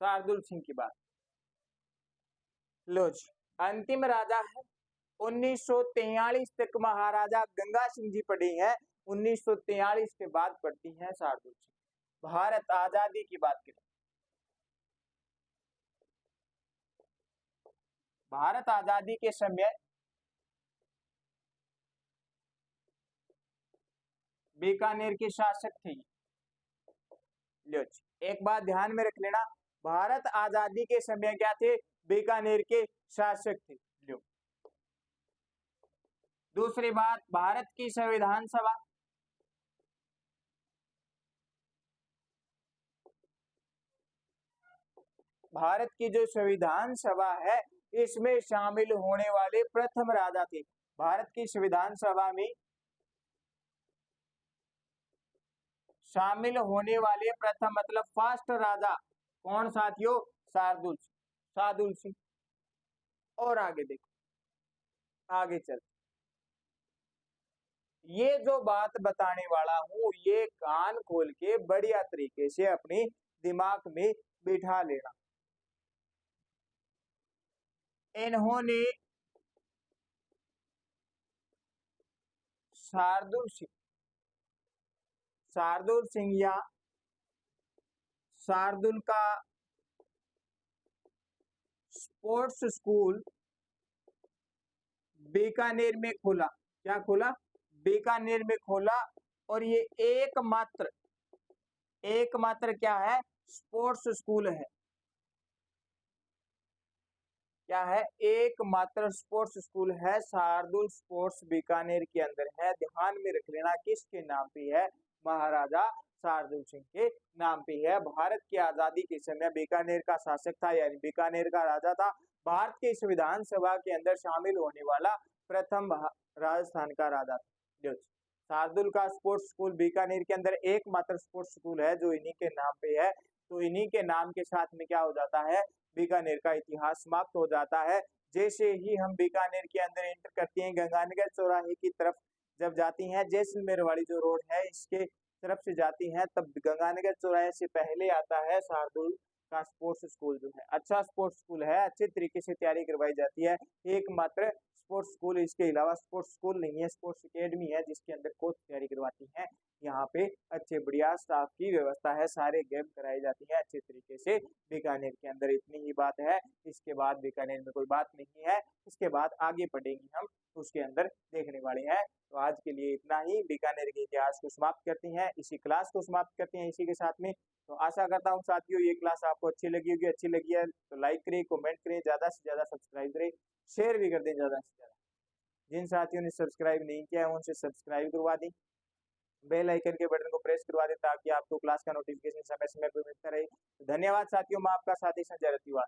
[SPEAKER 1] शार्दुल सिंह की बात, लो जी, अंतिम राजा है। 1943 तक महाराजा गंगा सिंह जी पढ़ी है, 1943 के बाद पढ़ती हैं शार्दुल सिंह। भारत आजादी की बात करें, भारत आजादी के समय बीकानेर के शासक थे। लो जी, एक बात ध्यान में रख लेना, भारत आजादी के समय क्या थे? बीकानेर के शासक थे। लो, दूसरी बात, भारत की संविधान सभा, भारत की जो संविधान सभा है, इसमें शामिल होने वाले प्रथम राजा थे। भारत की संविधान सभा में शामिल होने वाले प्रथम, मतलब फर्स्ट राजा कौन साथियों? शार्दुल सिंह, शार्दुल सिंह। और आगे देखो, आगे चल, ये जो बात बताने वाला हूं, ये कान खोल के बढ़िया तरीके से अपने दिमाग में बिठा लेना। इन्होंने शार्दुल सिंह या शार्दुल का स्पोर्ट्स स्कूल बीकानेर में खोला। क्या खोला? बीकानेर में खोला। और ये एकमात्र क्या है? स्पोर्ट्स स्कूल है। क्या है? एकमात्र स्पोर्ट्स स्कूल है। शार्दुल स्पोर्ट्स बीकानेर के अंदर है। ध्यान में रख लेना, किसके नाम पे है? महाराजा शार्दुल सिंह के नाम पे है। भारत की आजादी के समय बीकानेर का शासक था, यानी बीकानेर का राजा था। भारत के संविधान सभा के अंदर शामिल होने वाला प्रथम राजस्थान का राजा था। शार्दुल का स्पोर्ट्स स्कूल बीकानेर के अंदर एकमात्र स्पोर्ट्स स्कूल है जो इन्हीं के नाम पे है। तो इन्हीं के नाम के साथ में क्या हो जाता है? बीकानेर का इतिहास समाप्त हो जाता है। जैसे ही हम बीकानेर के अंदर एंटर करते हैं, गंगानगर चौराहे की तरफ जब जाती हैं, जैसलमेर वाली जो रोड है इसके तरफ से जाती हैं, तब गंगानगर चौराहे से पहले आता है शार्दुल का स्पोर्ट्स स्कूल जो है। अच्छा स्पोर्ट्स स्कूल है, अच्छे तरीके से तैयारी करवाई जाती है। एकमात्र स्पोर्ट्स स्कूल, इसके अलावा स्पोर्ट्स स्कूल नहीं है, स्पोर्ट्स एकेडमी है जिसके अंदर कोच तैयारी करवाती है। यहाँ पे अच्छे बढ़िया स्टाफ की व्यवस्था है, सारे गेम कराई जाती है अच्छे तरीके से बीकानेर के अंदर। इतनी ही बात है, इसके बाद बीकानेर में कोई बात नहीं है। इसके बाद आगे बढ़ेंगे हम, उसके अंदर देखने वाले हैं। तो आज के लिए इतना ही। बीकानेर के इतिहास को समाप्त करते हैं, इसी क्लास को समाप्त करते हैं इसी के साथ में। तो आशा करता हूँ साथियों ये क्लास आपको अच्छी लगी होगी। अच्छी लगी है तो लाइक करें, कमेंट करें, ज्यादा से ज्यादा सब्सक्राइब करें, शेयर भी कर दें ज्यादा से ज्यादा। जिन साथियों ने सब्सक्राइब नहीं किया है उनसे सब्सक्राइब करवा दें, बेल आइकन के बटन को प्रेस करवा दें ताकि आपको क्लास का नोटिफिकेशन समय समय पर मिलता रहे। धन्यवाद साथियों, मैं आपका साथी संजय रतिवाल।